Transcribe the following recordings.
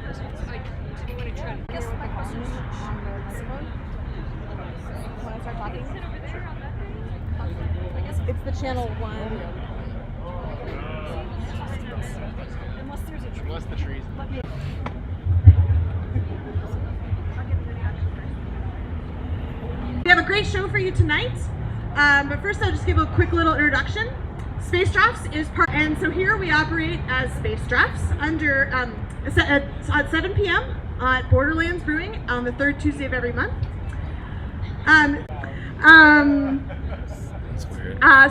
When I start talking? It's the channel 1. Unless there's a tree. Unless the trees. We have a great show for you tonight. But first I'll just give a quick little introduction. SpaceDrafts is part, and so here we operate as SpaceDrafts under at 7 p.m. at Borderlands Brewing on the third Tuesday of every month.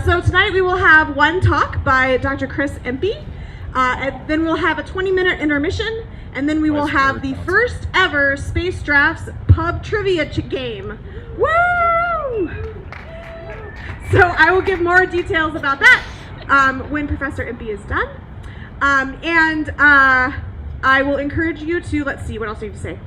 So tonight we will have one talk by Dr. Chris Impey, and then we'll have a 20-minute intermission, and then we will have the first ever SpaceDrafts pub trivia game. Woo! So I will give more details about that when Professor Impey is done. I will encourage you to, let's see, what else do you have to say?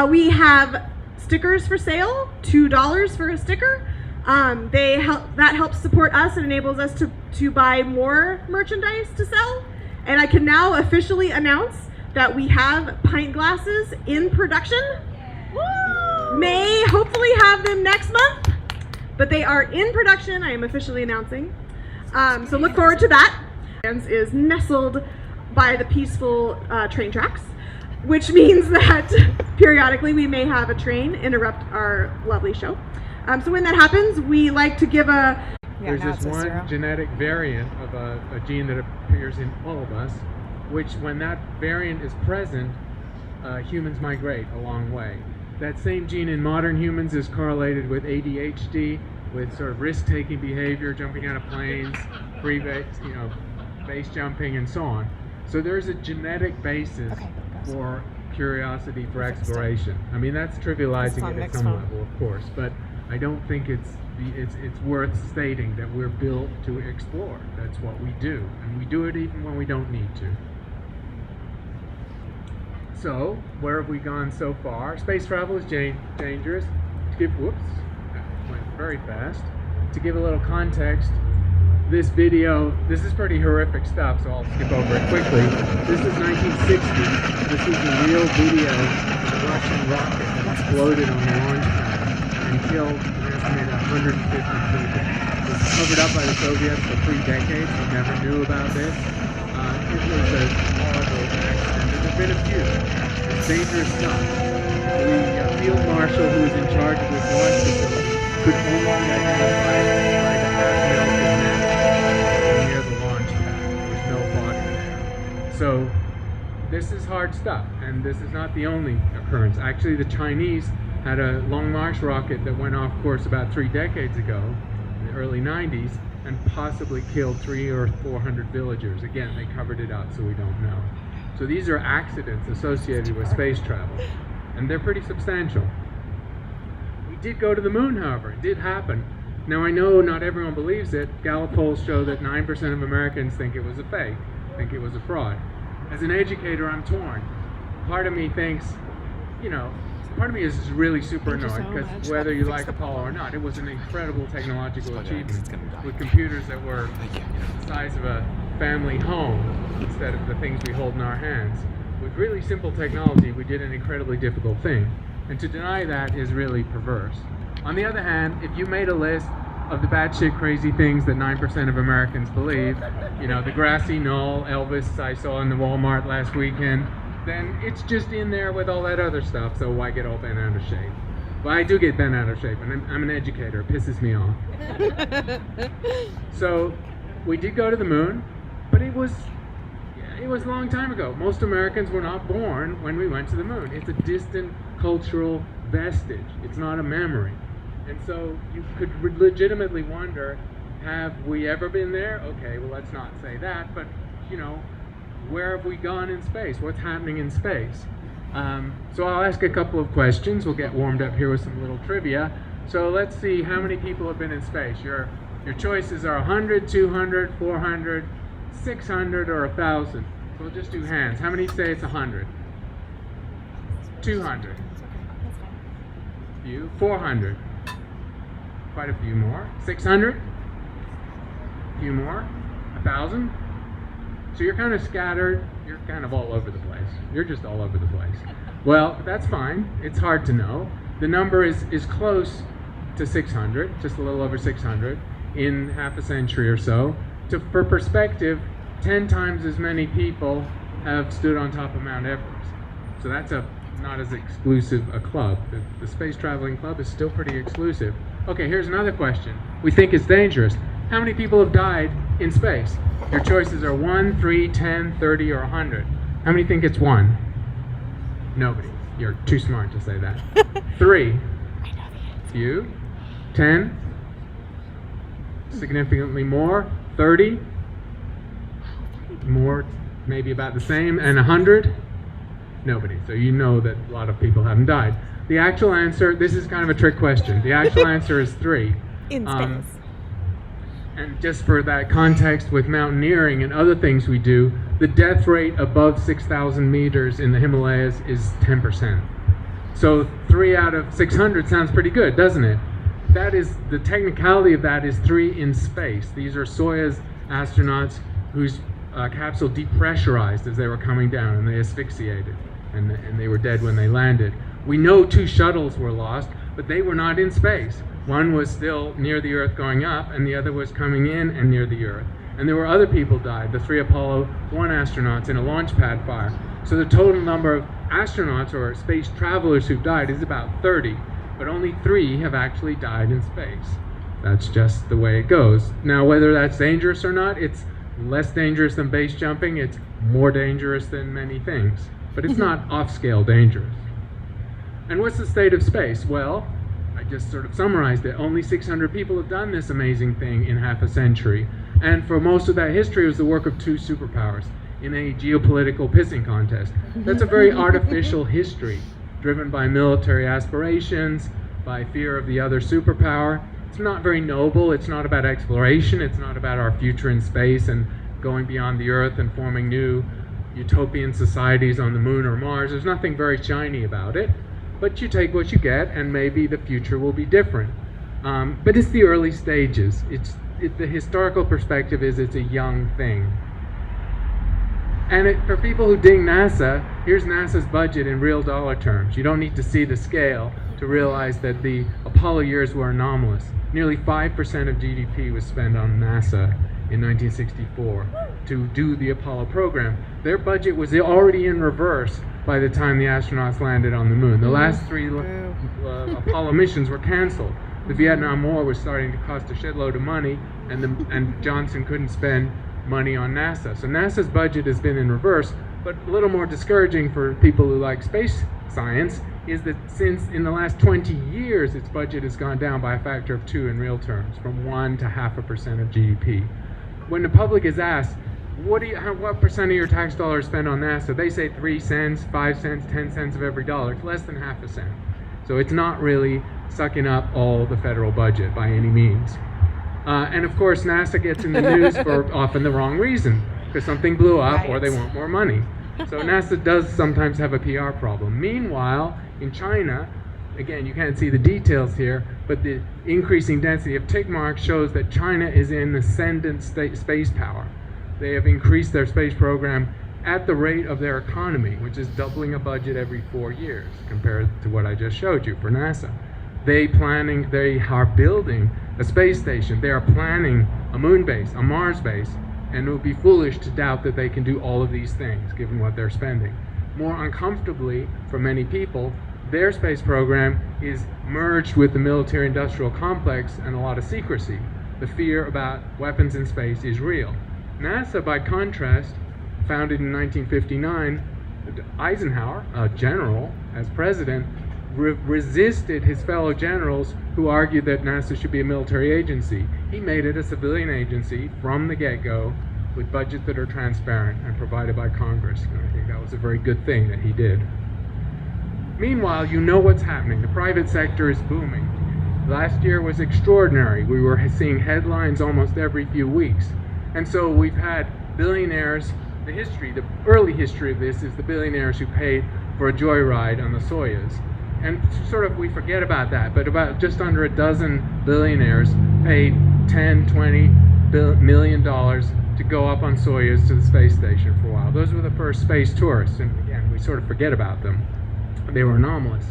We have stickers for sale, $2 for a sticker. That helps support us and enables us to buy more merchandise to sell. And I can now officially announce that we have pint glasses in production. Woo! May hopefully have them next month, but they are in production. I am officially announcing. So look forward to that. Is nestled by the peaceful train tracks, which means that periodically we may have a train interrupt our lovely show. So when that happens, we like to give a... There's this one genetic variant of a gene that appears in all of us, which when that variant is present, humans migrate a long way. That same gene in modern humans is correlated with ADHD, with sort of risk-taking behavior, jumping out of planes, free base, base jumping, and so on. So there's a genetic basis for curiosity, for exploration. I mean, that's trivializing it at some level, of course, but I don't think it's worth stating that we're built to explore. That's what we do, and we do it even when we don't need to. So, where have we gone so far? Space travel is dangerous. To give, whoops, that went very fast. To give a little context, this video, this is pretty horrific stuff, so I'll skip over it quickly. This is 1960. This is a real video of a Russian rocket that exploded on the launch pad and killed an estimated 150 people. It was covered up by the Soviets for 3 decades. We never knew about this. It was a horrible accident. There's been a few. It's dangerous stuff. The field marshal who was in charge of this launch facility could only identify by the half-melted match near the launch pad. There was no body there. So this is hard stuff, and this is not the only occurrence. Actually, the Chinese had a Long March rocket that went off course about 3 decades ago, in the early 90s, and possibly killed 300 or 400 villagers. Again, they covered it up, so we don't know. So these are accidents associated with space travel, and they're pretty substantial. We did go to the moon, however. It did happen. Now, I know not everyone believes it. Gallup polls show that 9% of Americans think it was a fake, think it was a fraud. As an educator, I'm torn. Part of me thinks, part of me is really super annoyed, because whether you like Apollo or not, it was an incredible technological achievement with computers that were the size of a family home instead of the things we hold in our hands. With really simple technology, we did an incredibly difficult thing. And to deny that is really perverse. On the other hand, if you made a list of the batshit crazy things that 9% of Americans believe, the grassy knoll, Elvis I saw in the Walmart last weekend, then it's just in there with all that other stuff, so why get all bent out of shape? Well, I do get bent out of shape, and I'm an educator. It pisses me off. So we did go to the moon, but it was a long time ago. Most Americans were not born when we went to the moon. It's a distant cultural vestige. It's not a memory. And so you could legitimately wonder, have we ever been there? Okay, well, let's not say that, but, where have we gone in space? What's happening in space? So I'll ask a couple of questions. We'll get warmed up here with some little trivia. So let's see how many people have been in space. Your choices are 100, 200, 400, 600, or 1,000. So we'll just do hands. How many say it's 100? 200. Few. 400. Quite a few more. 600. A few more. 1,000. So you're kind of scattered. You're kind of all over the place. guys. You're just all over the place. Well, that's fine. It's hard to know. The number is close to 600, just a little over 600, in half a century or so. For perspective, 10 times as many people have stood on top of Mount Everest. So that's not as exclusive a club. The Space Traveling Club is still pretty exclusive. Okay, here's another question. We think it's dangerous. How many people have died in space? Your choices are 1, 3, 10, 30, or 100. How many think it's 1? Nobody. You're too smart to say that. 3. You? 10? Significantly more? 30? More, maybe about the same. And 100? Nobody. So you know that a lot of people haven't died. The actual answer, this is kind of a trick question. The actual answer is 3. In space. And just for that context with mountaineering and other things we do, the death rate above 6,000 meters in the Himalayas is 10%. So 3 out of 600 sounds pretty good, doesn't it? That is, the technicality of that is 3 in space. These are Soyuz astronauts whose capsule depressurized as they were coming down, and they asphyxiated, and they were dead when they landed. We know 2 shuttles were lost, but they were not in space. One was still near the Earth going up, and the other was coming in and near the Earth. And there were other people died, the 3 Apollo 1 astronauts in a launch pad fire. So the total number of astronauts or space travelers who've died is about 30, but only 3 have actually died in space. That's just the way it goes. Now, whether that's dangerous or not, it's less dangerous than base jumping. It's more dangerous than many things, but it's not off-scale dangerous. And what's the state of space? Well, I just sort of summarized it. Only 600 people have done this amazing thing in half a century. And for most of that history, it was the work of 2 superpowers in a geopolitical pissing contest. That's a very artificial history, driven by military aspirations, by fear of the other superpower. It's not very noble. It's not about exploration. It's not about our future in space and going beyond the Earth and forming new utopian societies on the Moon or Mars. There's nothing very shiny about it. But you take what you get, and maybe the future will be different. But it's the early stages. The historical perspective is it's a young thing. And for people who ding NASA, here's NASA's budget in real dollar terms. You don't need to see the scale to realize that the Apollo years were anomalous. Nearly 5% of GDP was spent on NASA in 1964 to do the Apollo program. Their budget was already in reverse by the time the astronauts landed on the Moon. The last 3 Apollo missions were canceled. The Vietnam War was starting to cost a shitload of money, and Johnson couldn't spend money on NASA. So NASA's budget has been in reverse, but a little more discouraging for people who like space science is that since in the last 20 years its budget has gone down by a factor of 2 in real terms, from 1 to 0.5% of GDP. When the public is asked, what percent of your tax dollars spent on NASA? They say 3 cents, 5 cents, 10 cents of every dollar. It's less than 0.5 cent. So it's not really sucking up all the federal budget by any means. And of course, NASA gets in the news for often the wrong reason, because something blew up or they want more money. So NASA does sometimes have a PR problem. Meanwhile, in China, again, you can't see the details here, but the increasing density of tick marks shows that China is in ascendant space power. They have increased their space program at the rate of their economy, which is doubling a budget every 4 years compared to what I just showed you for NASA. They are building a space station. They are planning a moon base, a Mars base, and it would be foolish to doubt that they can do all of these things given what they're spending. More uncomfortably for many people, their space program is merged with the military-industrial complex and a lot of secrecy. The fear about weapons in space is real. NASA, by contrast, founded in 1959, Eisenhower, a general, as president, resisted his fellow generals who argued that NASA should be a military agency. He made it a civilian agency from the get-go with budgets that are transparent and provided by Congress. And I think that was a very good thing that he did. Meanwhile, you know what's happening. The private sector is booming. Last year was extraordinary. We were seeing headlines almost every few weeks. And so we've had billionaires. The early history of this is the billionaires who paid for a joyride on the Soyuz. And sort of we forget about that, but about just under a dozen billionaires paid $10, $20 million to go up on Soyuz to the space station for a while. Those were the first space tourists. And again, We sort of forget about them. They were anomalous.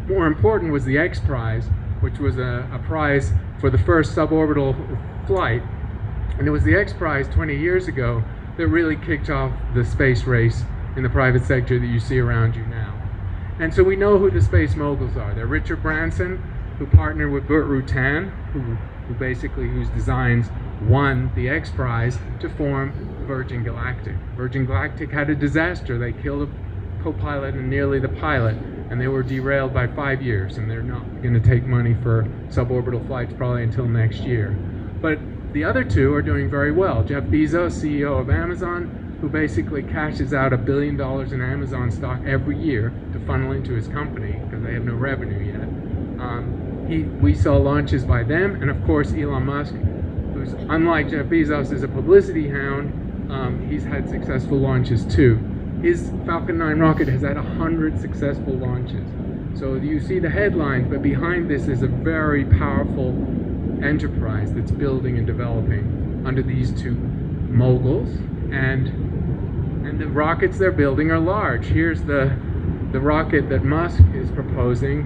More important was the X Prize, which was a prize for the first suborbital flight. And it was the X Prize 20 years ago that really kicked off the space race in the private sector that you see around you now. And so we know who the space moguls are. They're Richard Branson, who partnered with Burt Rutan, whose designs won the X Prize to form Virgin Galactic. Virgin Galactic had a disaster. They killed a co-pilot and nearly the pilot, and they were derailed by 5 years, and they're not going to take money for suborbital flights probably until next year. But the other two are doing very well. Jeff Bezos, CEO of Amazon, who basically cashes out $1 billion in Amazon stock every year to funnel into his company because they have no revenue yet. We saw launches by them, and of course Elon Musk, who's unlike Jeff Bezos is a publicity hound. He's had successful launches too. His Falcon 9 rocket has had 100 successful launches. So you see the headlines, but behind this is a very powerful enterprise that's building and developing under these two moguls, and the rockets they're building are large. Here's the rocket that Musk is proposing,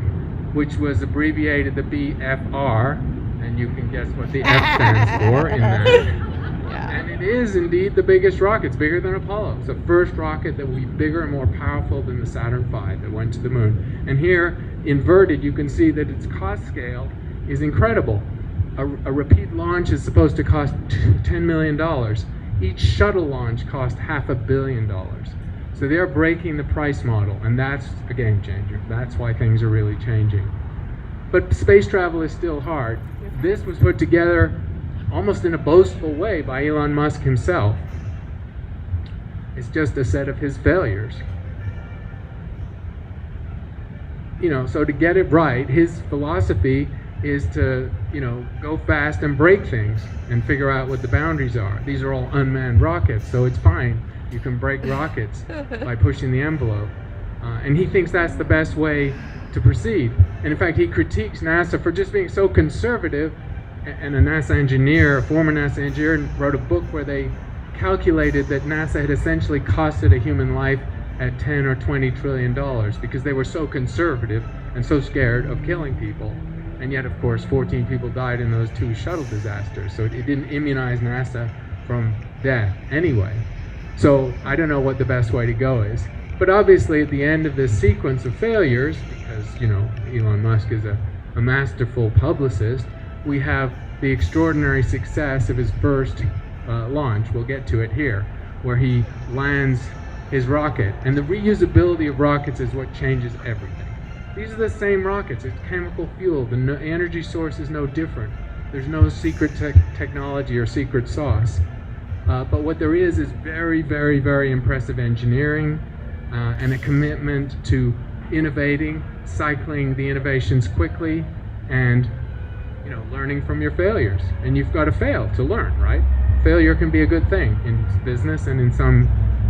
which was abbreviated the BFR, and you can guess what the F stands for in that. And it is indeed the biggest rocket. It's bigger than Apollo. It's the first rocket that will be bigger and more powerful than the Saturn V that went to the moon. And here, inverted, you can see that its cost scale is incredible. A repeat launch is supposed to cost $10 million. Each shuttle launch cost $500 million. So they're breaking the price model, and that's a game changer. That's why things are really changing. But space travel is still hard. This was put together almost in a boastful way by Elon Musk himself. It's just a set of his failures. So to get it right, his philosophy is to, go fast and break things and figure out what the boundaries are. These are all unmanned rockets, so it's fine. You can break rockets by pushing the envelope. And he thinks that's the best way to proceed. And in fact, he critiques NASA for just being so conservative. And a NASA engineer, a former NASA engineer, wrote a book where they calculated that NASA had essentially costed a human life at $10 or $20 trillion because they were so conservative and so scared of killing people. And yet, of course, 14 people died in those 2 shuttle disasters. So it didn't immunize NASA from death anyway. So I don't know what the best way to go is. But obviously, at the end of this sequence of failures, because, Elon Musk is a masterful publicist, we have the extraordinary success of his first launch. We'll get to it here, where he lands his rocket. And the reusability of rockets is what changes everything. These are the same rockets. It's chemical fuel. The energy source is no different. There's no secret technology or secret sauce. But what there is very, very, very impressive engineering and a commitment to innovating, cycling the innovations quickly, and learning from your failures. And you've got to fail to learn, right? Failure can be a good thing in business and in some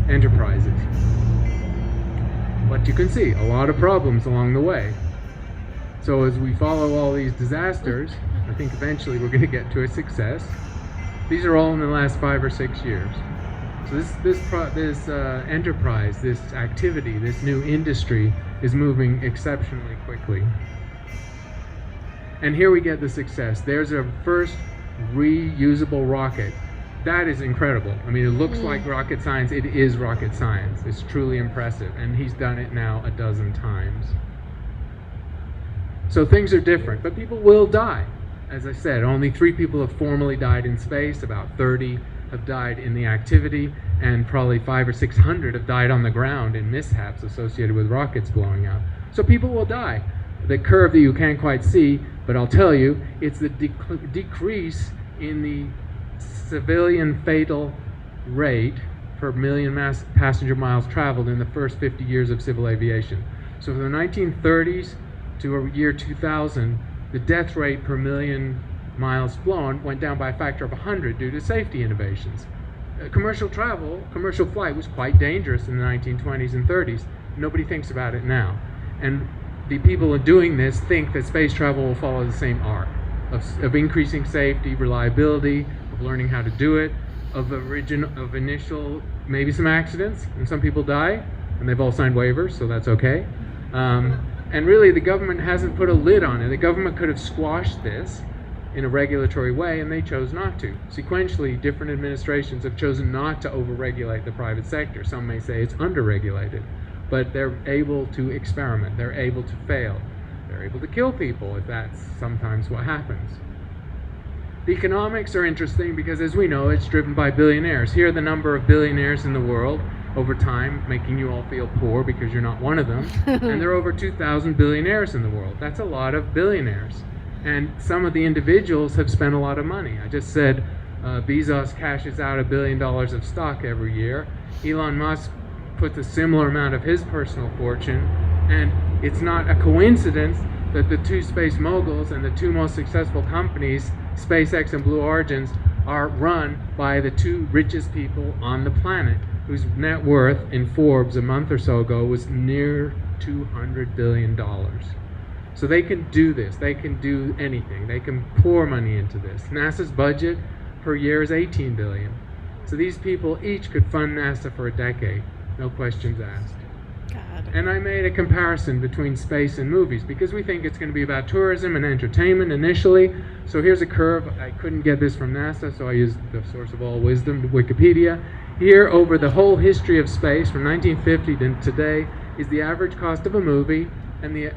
enterprises. But you can see a lot of problems along the way. So as we follow all these disasters, I think eventually we're going to get to a success. These are all in the last 5 or 6 years. So this enterprise, this activity, this new industry is moving exceptionally quickly. And here we get the success. There's a first reusable rocket. That is incredible. I mean, it looks like rocket science. It is rocket science. It's truly impressive. And he's done it now a dozen times. So things are different, but people will die. As I said, only 3 people have formally died in space. About 30 have died in the activity, and probably 500 or 600 have died on the ground in mishaps associated with rockets blowing up. So people will die. The curve that you can't quite see, but I'll tell you, it's the decrease in the civilian fatal rate per million passenger miles traveled in the first 50 years of civil aviation. So from the 1930s to year 2000, the death rate per million miles flown went down by a factor of 100 due to safety innovations. Commercial flight was quite dangerous in the 1920s and 30s. Nobody thinks about it now. And the people doing this think that space travel will follow the same arc of increasing safety, reliability, of learning how to do it, of initial, maybe some accidents, and some people die, and they've all signed waivers, so that's okay. And really, the government hasn't put a lid on it. The government could have squashed this in a regulatory way, and they chose not to. Sequentially, different administrations have chosen not to overregulate the private sector. Some may say it's underregulated, but they're able to experiment. They're able to fail. They're able to kill people if that's sometimes what happens. The economics are interesting because, as we know, it's driven by billionaires. Here are the number of billionaires in the world over time, making you all feel poor because you're not one of them. And there are over 2,000 billionaires in the world. That's a lot of billionaires. And some of the individuals have spent a lot of money. I just said Bezos cashes out $1 billion of stock every year. Elon Musk puts a similar amount of his personal fortune. And it's not a coincidence that the two space moguls and the two most successful companies, SpaceX and Blue Origins, are run by the two richest people on the planet, whose net worth in Forbes a month or so ago was near $200 billion. So they can do this. They can do anything. They can pour money into this. NASA's budget per year is $18 billion. So these people each could fund NASA for a decade, no questions asked. God. And I made a comparison between space and movies because we think it's going to be about tourism and entertainment initially. So here's a curve. I couldn't get this from NASA, so I used the source of all wisdom, Wikipedia. Here, over the whole history of space, from 1950 to today, is the average cost of a movie and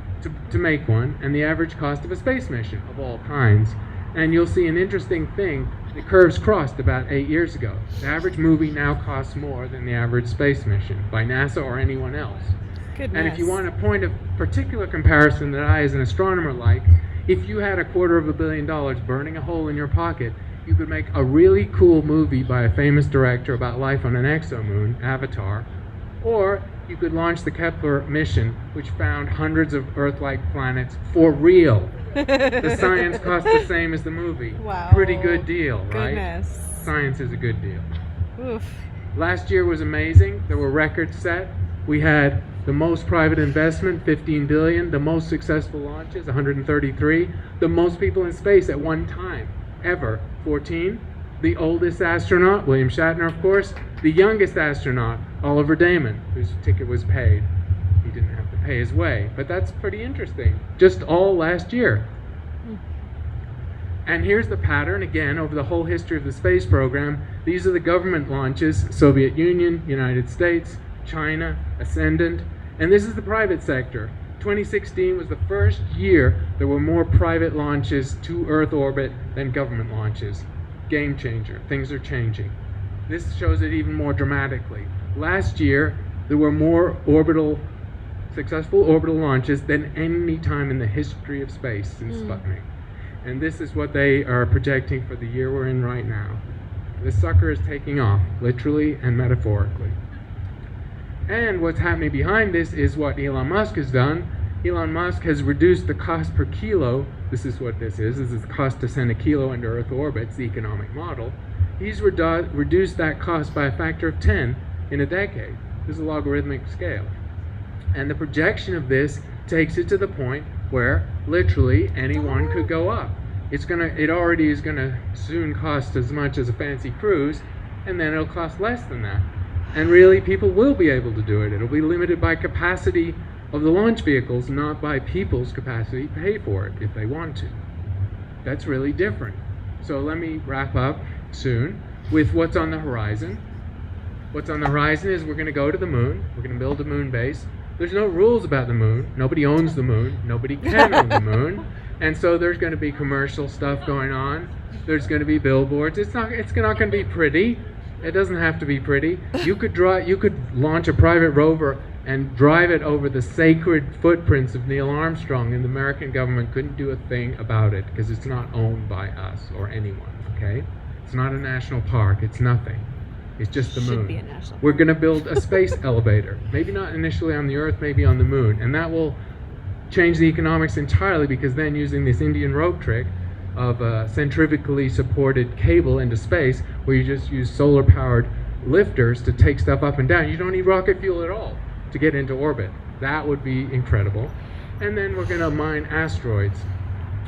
to make one, and the average cost of a space mission of all kinds. And you'll see an interesting thing. The curves crossed about 8 years ago. The average movie now costs more than the average space mission by NASA or anyone else. Goodness. And if you want a point of particular comparison that I, as an astronomer, like, if you had $250 million burning a hole in your pocket, you could make a really cool movie by a famous director about life on an exomoon, Avatar, or you could launch the Kepler mission, which found hundreds of Earth-like planets for real. The science cost the same as the movie. Wow. Pretty good deal, right? Goodness. Science is a good deal. Oof. Last year was amazing. There were records set. We had the most private investment, 15 billion, the most successful launches, 133, the most people in space at one time, ever, 14. The oldest astronaut, William Shatner, of course. The youngest astronaut, Oliver Damon, whose ticket was paid. He didn't have to pay his way, but that's pretty interesting. Just all last year. And here's the pattern, again, over the whole history of the space program. These are the government launches: Soviet Union, United States, China, Ascendant, and this is the private sector. 2016 was the first year there were more private launches to Earth orbit than government launches. Game changer. Things are changing. This shows it even more dramatically. Last year, there were more successful orbital launches than any time in the history of space since Sputnik. And this is what they are projecting for the year we're in right now. This sucker is taking off, literally and metaphorically. And what's happening behind this is what Elon Musk has done. Elon Musk has reduced the cost per kilo. This is what this is. This is the cost to send a kilo into Earth orbit. It's the economic model. He's reduced that cost by a factor of 10 in a decade. This is a logarithmic scale. And the projection of this takes it to the point where literally anyone could go up. It already is gonna soon cost as much as a fancy cruise, and then it'll cost less than that. And really, people will be able to do it. It'll be limited by capacity of the launch vehicles, not by people's capacity to pay for it if they want to. That's really different. So let me wrap up soon with what's on the horizon. What's on the horizon is we're going to go to the moon. We're going to build a moon base. There's no rules about the moon. Nobody owns the moon. Nobody can own the moon. And so there's going to be commercial stuff going on. There's going to be billboards. It's not going to be pretty. It doesn't have to be pretty. You could launch a private rover and drive it over the sacred footprints of Neil Armstrong, and the American government couldn't do a thing about it because it's not owned by us or anyone, okay? It's not a national park. It's nothing. It's just the moon. Should be a national park. We're going to build a space elevator. Maybe not initially on the Earth, maybe on the moon. And that will change the economics entirely, because then using this Indian rope trick of a centrifugally supported cable into space, where you just use solar-powered lifters to take stuff up and down. You don't need rocket fuel at all to get into orbit. That would be incredible. And then we're going to mine asteroids.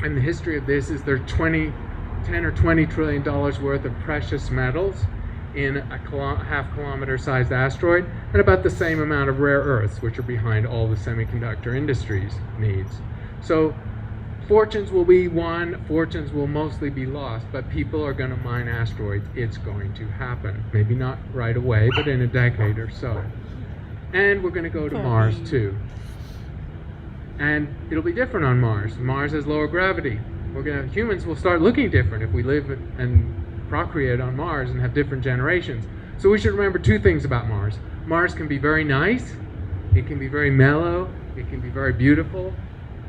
And the history of this is there's $10 or $20 trillion worth of precious metals in a half-kilometer sized asteroid, and about the same amount of rare earths, which are behind all the semiconductor industry's needs. So fortunes will be won, fortunes will mostly be lost, but people are going to mine asteroids. It's going to happen. Maybe not right away, but in a decade or so. And we're going to go to Mars too. And it'll be different on Mars. Mars has lower gravity. Humans will start looking different if we live and procreate on Mars and have different generations. So we should remember two things about Mars. Mars can be very nice, it can be very mellow, it can be very beautiful.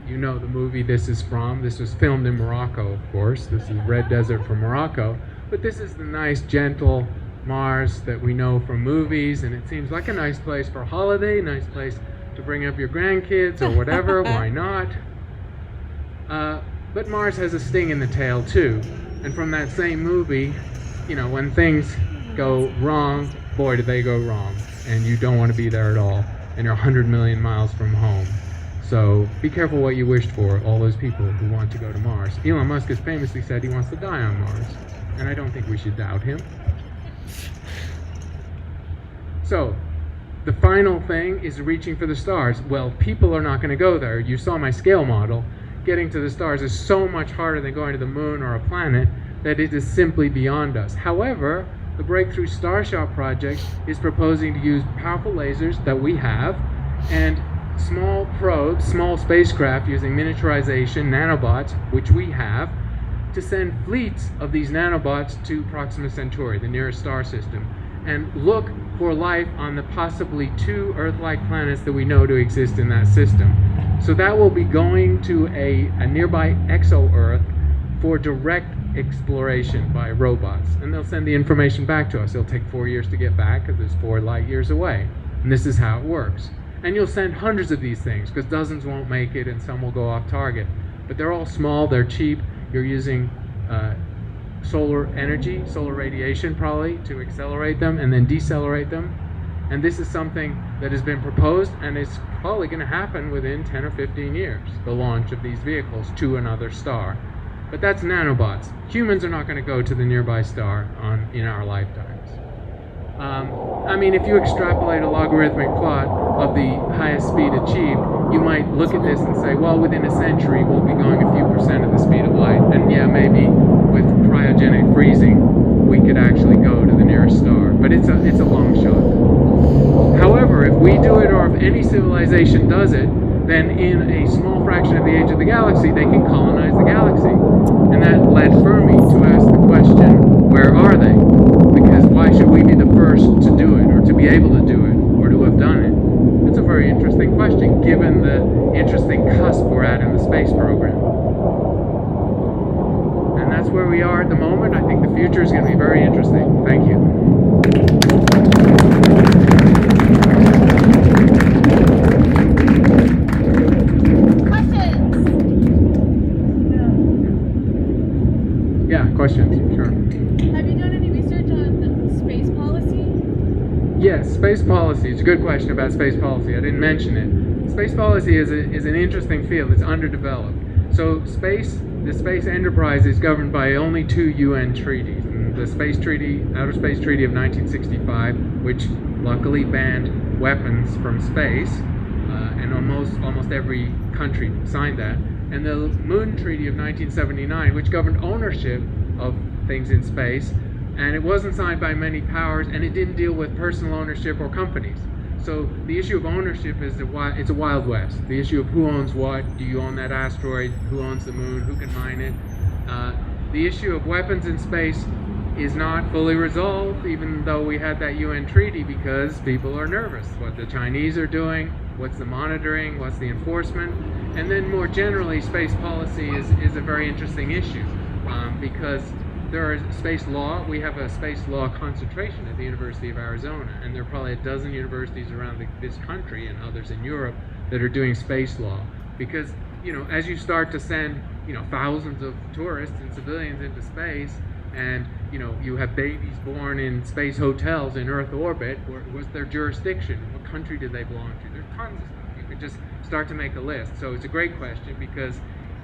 You know the movie this is from. This was filmed in Morocco, of course. This is Red Desert from Morocco. But this is the nice, gentle Mars that we know from movies, and it seems like a nice place for a holiday, a nice place to bring up your grandkids or whatever. Why not? But Mars has a sting in the tail too. And from that same movie, you know, when things go wrong, boy, do they go wrong. And you don't want to be there at all. And you're 100 million miles from home. So be careful what you wished for, all those people who want to go to Mars. Elon Musk has famously said he wants to die on Mars. And I don't think we should doubt him. So, the final thing is reaching for the stars. Well, people are not going to go there. You saw my scale model. Getting to the stars is so much harder than going to the moon or a planet that it is simply beyond us. However, the Breakthrough Starshot project is proposing to use powerful lasers that we have and small probes, small spacecraft using miniaturization, nanobots, which we have, to send fleets of these nanobots to Proxima Centauri, the nearest star system, and look for life on the possibly 2 Earth-like planets that we know to exist in that system. So that will be going to a nearby exo-Earth for direct exploration by robots. And they'll send the information back to us. It'll take 4 years to get back because it's 4 light years away. And this is how it works. And you'll send hundreds of these things because dozens won't make it and some will go off target. But they're all small, they're cheap. You're using solar energy, solar radiation probably, to accelerate them and then decelerate them. And this is something that has been proposed and is probably going to happen within 10 or 15 years, the launch of these vehicles to another star. But that's nanobots. Humans are not going to go to the nearby star in our lifetimes. I mean, if you extrapolate a logarithmic plot of the highest speed achieved, you might look at this and say, well, within a century, we'll be going a few percent of the speed of light. And yeah, maybe with cryogenic freezing, we could actually go to the nearest star. But it's a long shot. However, if we do it, or if any civilization does it, then in a small fraction of the age of the galaxy, they can colonize the galaxy. And that led Fermi to ask the question, where are they? Because why should we be the first to do it, or to be able to do it, or to have done it? That's a very interesting question, given the interesting cusp we're at in the space program. And that's where we are at the moment. I think the future is going to be very interesting. Thank you. Questions? Sure. Have you done any research on space policy? Yes, space policy. It's a good question about space policy. I didn't mention it. Space policy is an interesting field. It's underdeveloped. So the space enterprise is governed by only 2 UN treaties. The Space Treaty, Outer Space Treaty of 1965, which luckily banned weapons from space, and almost every country signed that. And the Moon Treaty of 1979, which governed ownership of things in space, and it wasn't signed by many powers, and it didn't deal with personal ownership or companies. So the issue of ownership is it's a wild west. The issue of who owns what, do you own that asteroid, who owns the moon, who can mine it. The issue of weapons in space is not fully resolved, even though we had that UN treaty, because people are nervous. What the Chinese are doing, what's the monitoring, what's the enforcement, and then more generally, space policy is a very interesting issue, because there is space law. We have a space law concentration at the University of Arizona, and there are probably a dozen universities around this country and others in Europe that are doing space law. Because, you know, as you start to send, you know, thousands of tourists and civilians into space, and, you know, you have babies born in space hotels in Earth orbit, what's their jurisdiction? What country do they belong to? There's tons of stuff. You could just start to make a list. So it's a great question because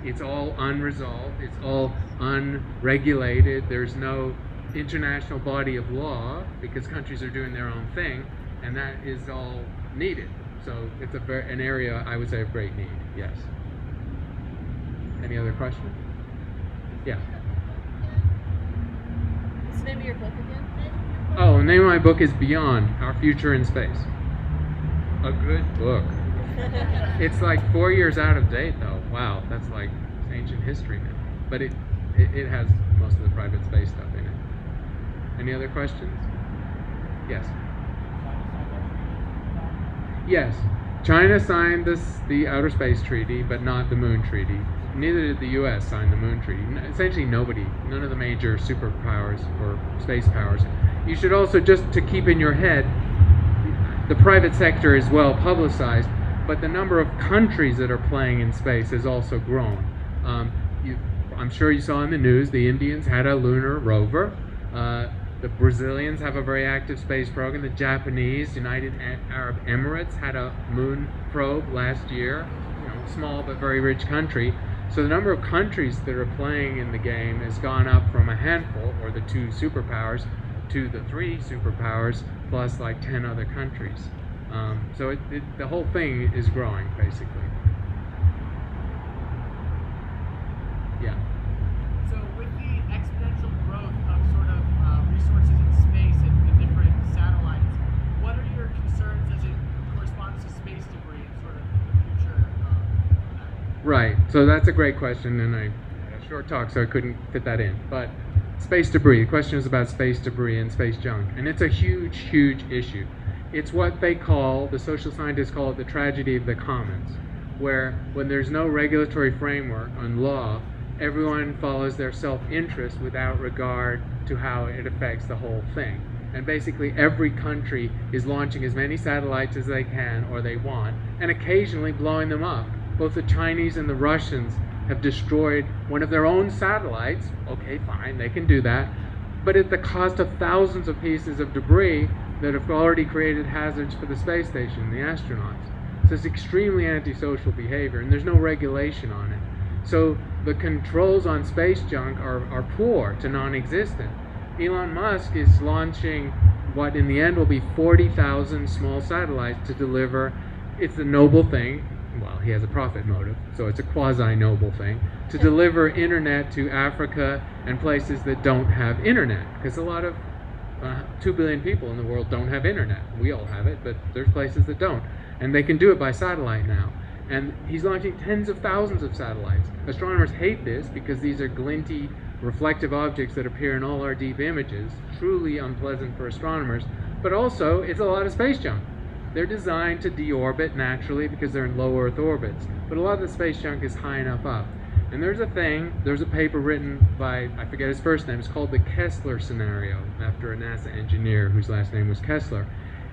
it's all unresolved, it's all unregulated, there's no international body of law because countries are doing their own thing, and that is all needed. So it's an area I would say of great need. Yes. Any other questions? Yeah. What's the name of your book again? Oh, the name of my book is Beyond: Our Future in Space. A good book. It's like 4 years out of date, though. Wow, that's like ancient history now. But it has most of the private space stuff in it. Any other questions? Yes. Yes. China signed the Outer Space Treaty, but not the Moon Treaty. Neither did the U.S. sign the Moon Treaty. Essentially nobody, none of the major superpowers or space powers. You should also, just to keep in your head, the private sector is well publicized, but the number of countries that are playing in space has also grown. I'm sure you saw in the news, the Indians had a lunar rover. The Brazilians have a very active space program. The Japanese, United Arab Emirates, had a moon probe last year. You know, small but very rich country. So the number of countries that are playing in the game has gone up from a handful, or the 2 superpowers, to the 3 superpowers, plus like 10 other countries. So the whole thing is growing, basically. Yeah. So with the exponential growth of sort of resources in space and the different satellites, what are your concerns as it corresponds to space debris and sort of the future of that? Right. So that's a great question, and I had a short talk, so I couldn't fit that in. But space debris. The question is about space debris and space junk, and it's a huge, huge issue. It's what the social scientists call it the tragedy of the commons, where when there's no regulatory framework on law, everyone follows their self-interest without regard to how it affects the whole thing. And basically every country is launching as many satellites as they can or they want, and occasionally blowing them up. Both the Chinese and the Russians have destroyed one of their own satellites. Okay, fine, they can do that, but at the cost of thousands of pieces of debris that have already created hazards for the space station, the astronauts. So it's extremely antisocial behavior, and there's no regulation on it. So the controls on space junk are poor to non-existent. Elon Musk is launching what in the end will be 40,000 small satellites to deliver. It's a noble thing. Well, he has a profit motive, so it's a quasi-noble thing, to deliver internet to Africa and places that don't have internet, because a lot of 2 billion people in the world don't have internet. We all have it, but there's places that don't, and they can do it by satellite now. And he's launching tens of thousands of satellites. Astronomers hate this because these are glinty, reflective objects that appear in all our deep images, truly unpleasant for astronomers, but also it's a lot of space junk. They're designed to deorbit naturally because they're in low Earth orbits, but a lot of the space junk is high enough up. And there's a paper written by, I forget his first name, it's called the Kessler scenario, after a NASA engineer whose last name was Kessler.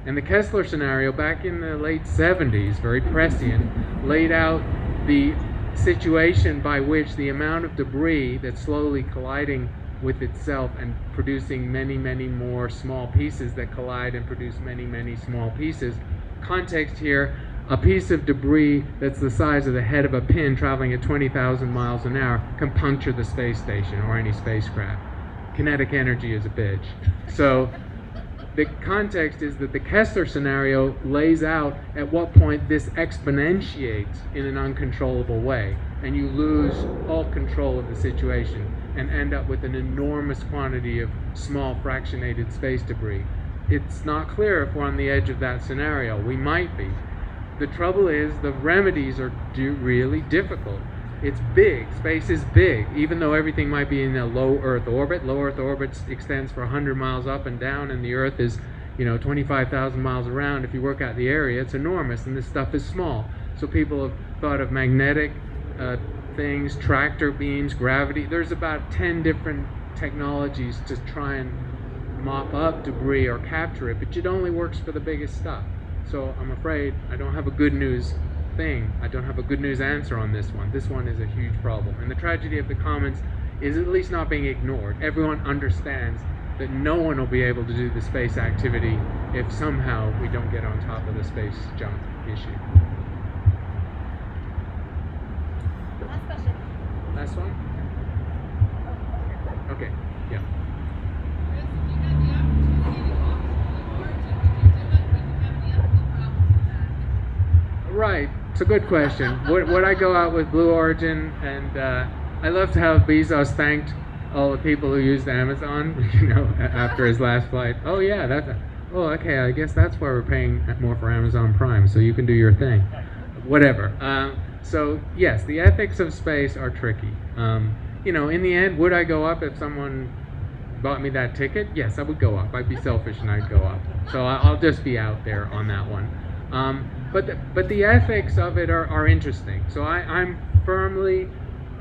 And the Kessler scenario, back in the late 70s, very prescient, laid out the situation by which the amount of debris that's slowly colliding with itself and producing many, many more small pieces that collide and produce many, many small pieces. Context here, a piece of debris that's the size of the head of a pin traveling at 20,000 miles an hour can puncture the space station or any spacecraft. Kinetic energy is a bitch. So the context is that the Kessler scenario lays out at what point this exponentiates in an uncontrollable way, and you lose all control of the situation and end up with an enormous quantity of small fractionated space debris. It's not clear if we're on the edge of that scenario. We might be. The trouble is the remedies are really difficult. It's big. Space is big. Even though everything might be in a low Earth orbit, low Earth orbit extends for 100 miles up and down, and the Earth is, 25,000 miles around. If you work out the area, it's enormous, and this stuff is small. So people have thought of magnetic things, tractor beams, gravity. There's about 10 different technologies to try and mop up debris or capture it, but it only works for the biggest stuff. So I'm afraid I don't have a good news thing. I don't have a good news answer on this one. This one is a huge problem. And the tragedy of the commons is at least not being ignored. Everyone understands that no one will be able to do the space activity if somehow we don't get on top of the space junk issue. Last question. Last one? Okay, yeah. It's a good question. Would I go out with Blue Origin? And I love to have Bezos thanked all the people who used Amazon, after his last flight. Oh yeah, okay, I guess that's why we're paying more for Amazon Prime, so you can do your thing. Whatever. So yes, the ethics of space are tricky. In the end, would I go up if someone bought me that ticket? Yes, I would go up. I'd be selfish and I'd go up. So I'll just be out there on that one. But the ethics of it are interesting. So I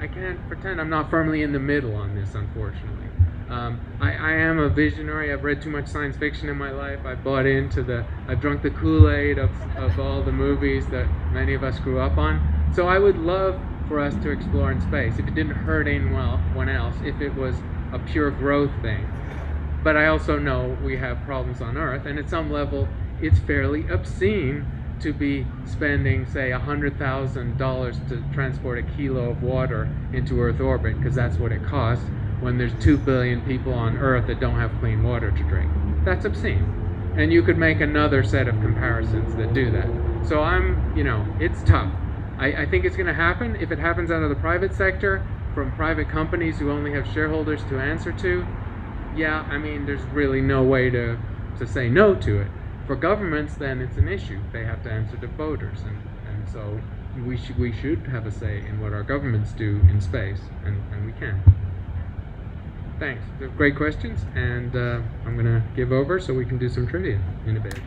can't pretend I'm not firmly in the middle on this, unfortunately. I am a visionary. I've read too much science fiction in my life. I've drunk the Kool-Aid of all the movies that many of us grew up on. So I would love for us to explore in space if it didn't hurt anyone else, if it was a pure growth thing. But I also know we have problems on Earth, and at some level it's fairly obscene to be spending, say, $100,000 to transport a kilo of water into Earth orbit, because that's what it costs, when there's 2 billion people on Earth that don't have clean water to drink. That's obscene. And you could make another set of comparisons that do that. So it's tough. I think it's going to happen. If it happens out of the private sector, from private companies who only have shareholders to answer to, there's really no way to say no to it. For governments, then it's an issue. They have to answer to voters, and so we should have a say in what our governments do in space, and we can. Thanks. They're great questions, and I'm going to give over so we can do some trivia in a bit.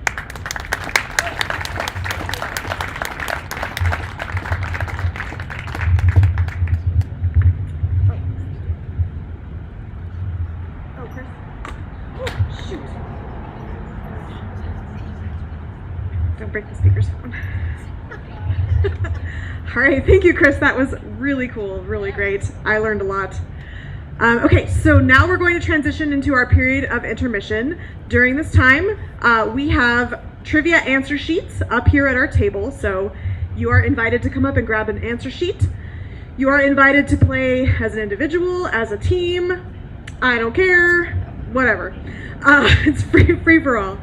Oh, Chris. Oh, shoot. Don't break the speakerphone. All right, thank you, Chris. That was really cool, really great. I learned a lot. Okay, so now we're going to transition into our period of intermission. During this time, we have trivia answer sheets up here at our table. So you are invited to come up and grab an answer sheet. You are invited to play as an individual, as a team. I don't care, whatever. It's free for all.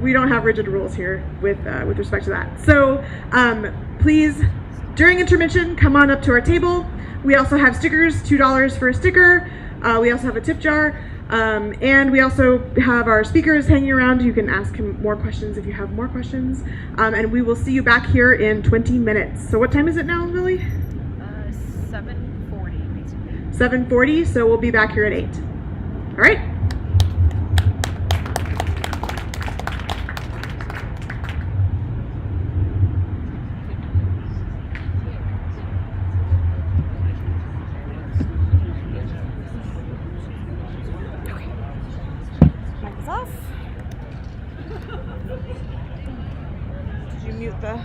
We don't have rigid rules here with respect to that. So please, during intermission, come on up to our table. We also have stickers, $2 for a sticker. We also have a tip jar. And we also have our speakers hanging around. You can ask him more questions if you have more questions. And we will see you back here in 20 minutes. So what time is it now, Lily? 7:40, basically. 7:40, so we'll be back here at 8. All right? Mic is off. Did you mute the...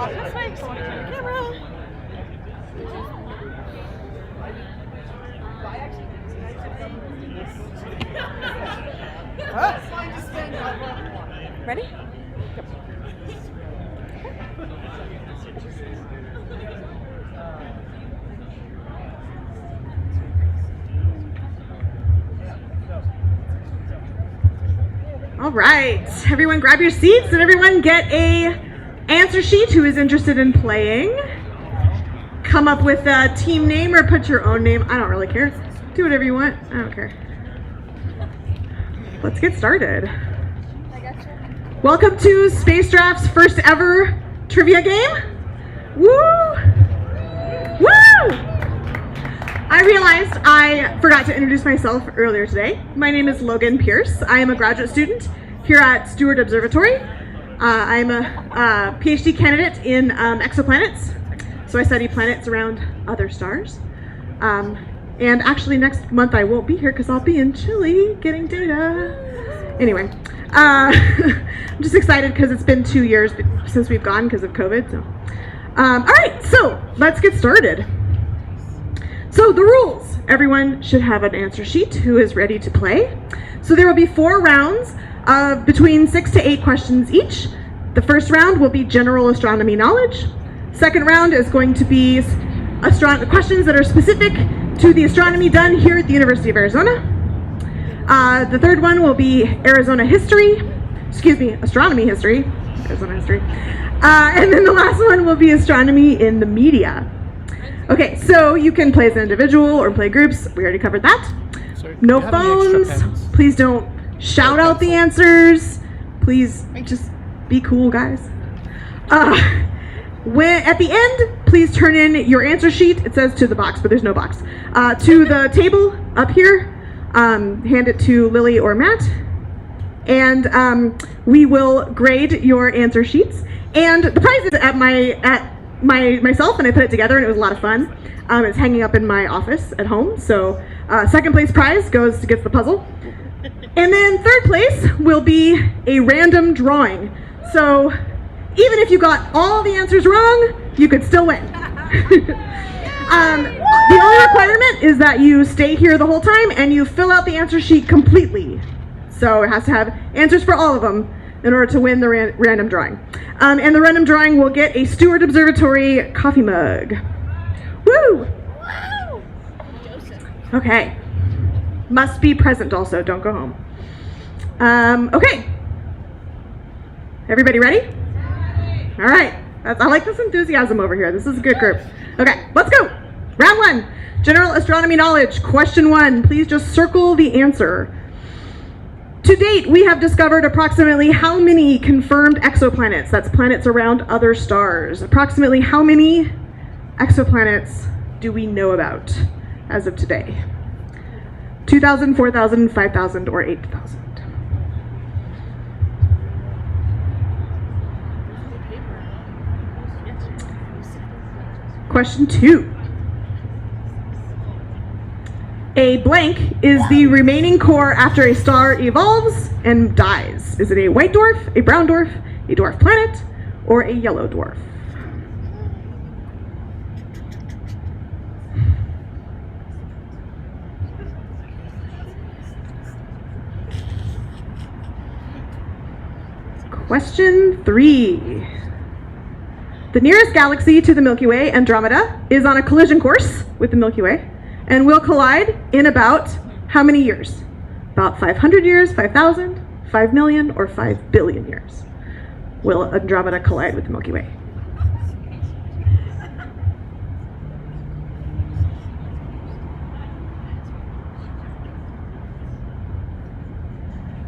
This way. Camera. Ready? All right, everyone grab your seats and everyone get a answer sheet who is interested in playing. Come up with a team name or put your own name. I don't really care. Do whatever you want. I don't care. Let's get started. Welcome to SpaceDrafts' first ever trivia game. Woo! Woo! I realized I forgot to introduce myself earlier today. My name is Logan Pierce. I am a graduate student here at Steward Observatory. I'm a PhD candidate in exoplanets. So I study planets around other stars. And actually next month I won't be here because I'll be in Chile getting data. Anyway, I'm just excited because it's been 2 years since we've gone because of COVID. So, all right, so let's get started. So the rules, everyone should have an answer sheet who is ready to play. So there will be 4 rounds of between 6 to 8 questions each. The first round will be general astronomy knowledge. Second round is going to be questions that are specific to the astronomy done here at the University of Arizona. The third one will be astronomy history, Arizona history. And then the last one will be astronomy in the media. Okay, so you can play as an individual or play groups. We already covered that. So, No phones. Please don't shout out the answers. Please just be cool, guys. At the end, please turn in your answer sheet. It says to the box, but there's no box. To the table up here. Hand it to Lily or Matt. And we will grade your answer sheets. And the prize is at myself, and I put it together, and it was a lot of fun. It's hanging up in my office at home. So second place prize gets the puzzle. And then third place will be a random drawing. So even if you got all the answers wrong, you could still win. The only requirement is that you stay here the whole time and you fill out the answer sheet completely. So it has to have answers for all of them in order to win the random drawing. And the random drawing will get a Steward Observatory coffee mug. Woo! Okay. Must be present also, don't go home. Okay. Everybody ready? All right. I like this enthusiasm over here. This is a good group. Okay, let's go. Round 1. General astronomy knowledge. Question 1. Please just circle the answer. To date, we have discovered approximately how many confirmed exoplanets? That's planets around other stars. Approximately how many exoplanets do we know about as of today? 2,000, 4,000, 5,000, or 8,000? Question 2. A blank is the remaining core after a star evolves and dies. Is it a white dwarf, a brown dwarf, a dwarf planet, or a yellow dwarf? Question 3. The nearest galaxy to the Milky Way, Andromeda, is on a collision course with the Milky Way and will collide in about how many years? About 500 years, 5,000, 5 million, or 5 billion years will Andromeda collide with the Milky Way?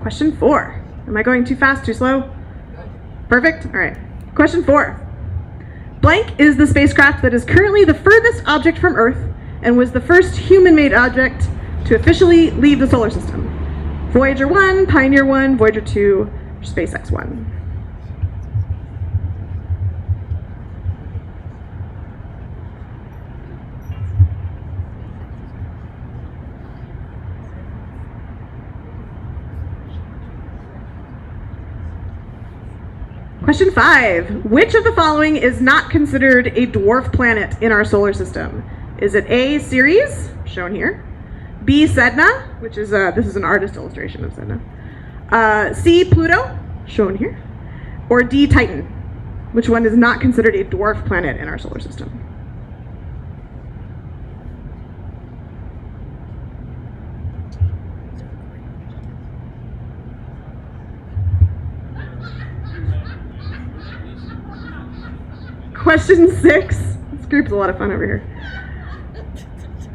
Question 4. Am I going too fast, too slow? Perfect? All right. Question 4. Blank is the spacecraft that is currently the furthest object from Earth and was the first human-made object to officially leave the solar system. Voyager 1, Pioneer 1, Voyager 2, or SpaceX 1. Question 5. Which of the following is not considered a dwarf planet in our solar system? Is it A, Ceres, shown here, B, Sedna, which is this is an artist illustration of Sedna, C, Pluto, shown here, or D, Titan? Which one is not considered a dwarf planet in our solar system? Question 6. This group's a lot of fun over here.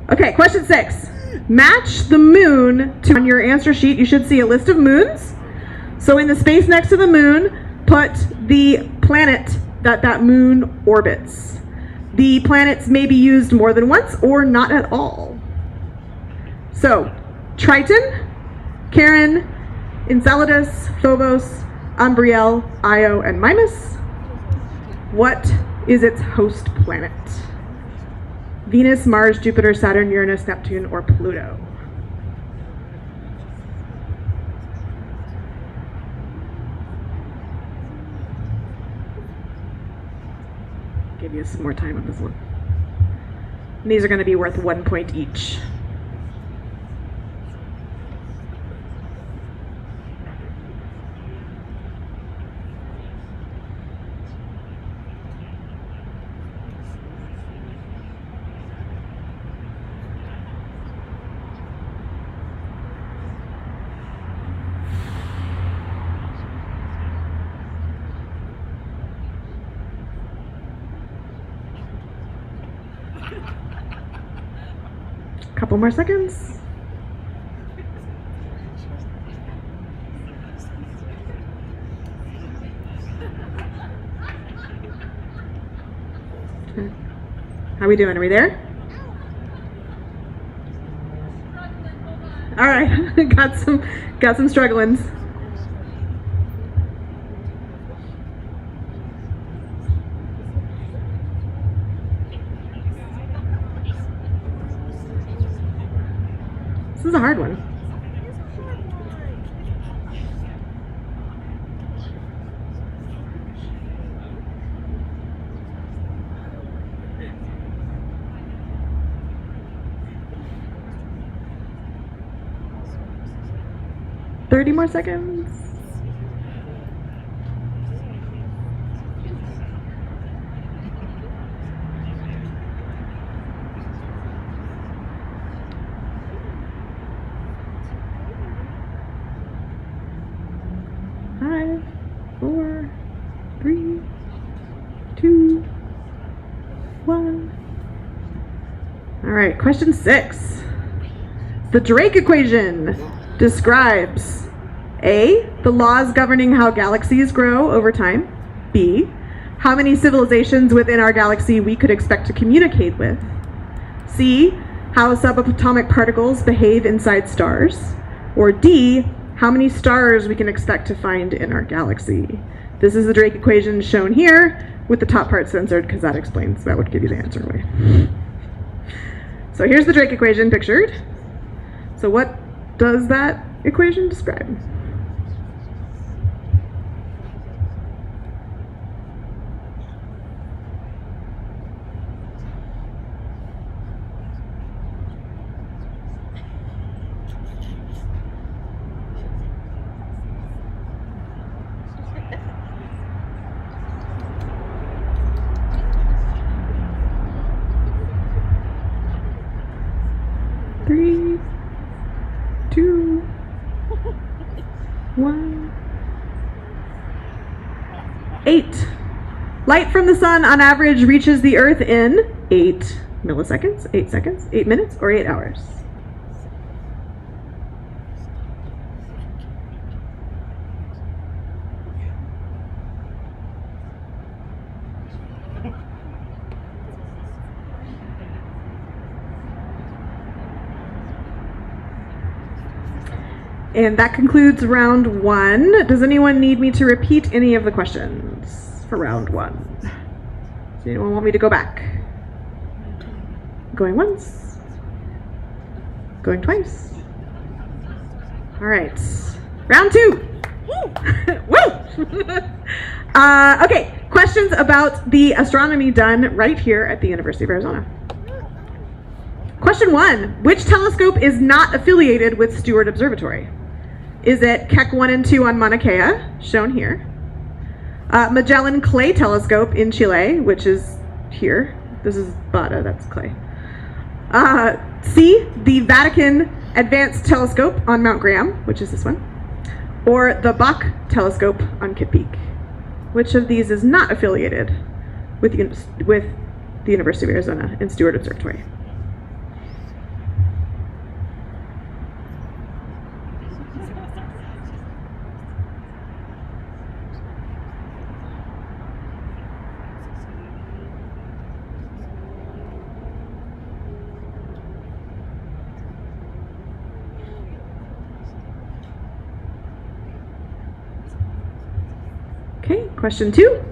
Okay, question 6. Match the moon to, on your answer sheet, you should see a list of moons. So in the space next to the moon, put the planet that moon orbits. The planets may be used more than once or not at all. So, Triton, Charon, Enceladus, Phobos, Umbriel, Io, and Mimas. What is its host planet? Venus, Mars, Jupiter, Saturn, Uranus, Neptune, or Pluto? Give you some more time on this one. And these are going to be worth 1 point each. Couple more seconds. Okay. How are we doing? Are we there? All right, got some strugglings. This is a hard one. Thirty more seconds. Five, 4, 3, 2, 1. All right, question 6. The Drake equation describes A, the laws governing how galaxies grow over time, B, how many civilizations within our galaxy we could expect to communicate with, C, how subatomic particles behave inside stars, or D, how many stars we can expect to find in our galaxy. This is the Drake equation shown here with the top part censored because that would give you the answer away. So here's the Drake equation pictured. So what does that equation describe? Three, 2, 1. 8. Light from the sun on average reaches the earth in 8 milliseconds, 8 seconds, 8 minutes, or 8 hours. And that concludes round 1. Does anyone need me to repeat any of the questions for round 1? Does anyone want me to go back? Going once? Going twice? All right. Round 2. Woo! Woo! Okay, questions about the astronomy done right here at the University of Arizona. Question 1, which telescope is not affiliated with Steward Observatory? Is it Keck 1 and 2 on Mauna Kea, shown here? Magellan Clay Telescope in Chile, which is here. This is Bada, that's Clay. C, the Vatican Advanced Telescope on Mount Graham, which is this one. Or the Bach Telescope on Kitt Peak. Which of these is not affiliated with the University of Arizona and Steward Observatory? Okay, question 2.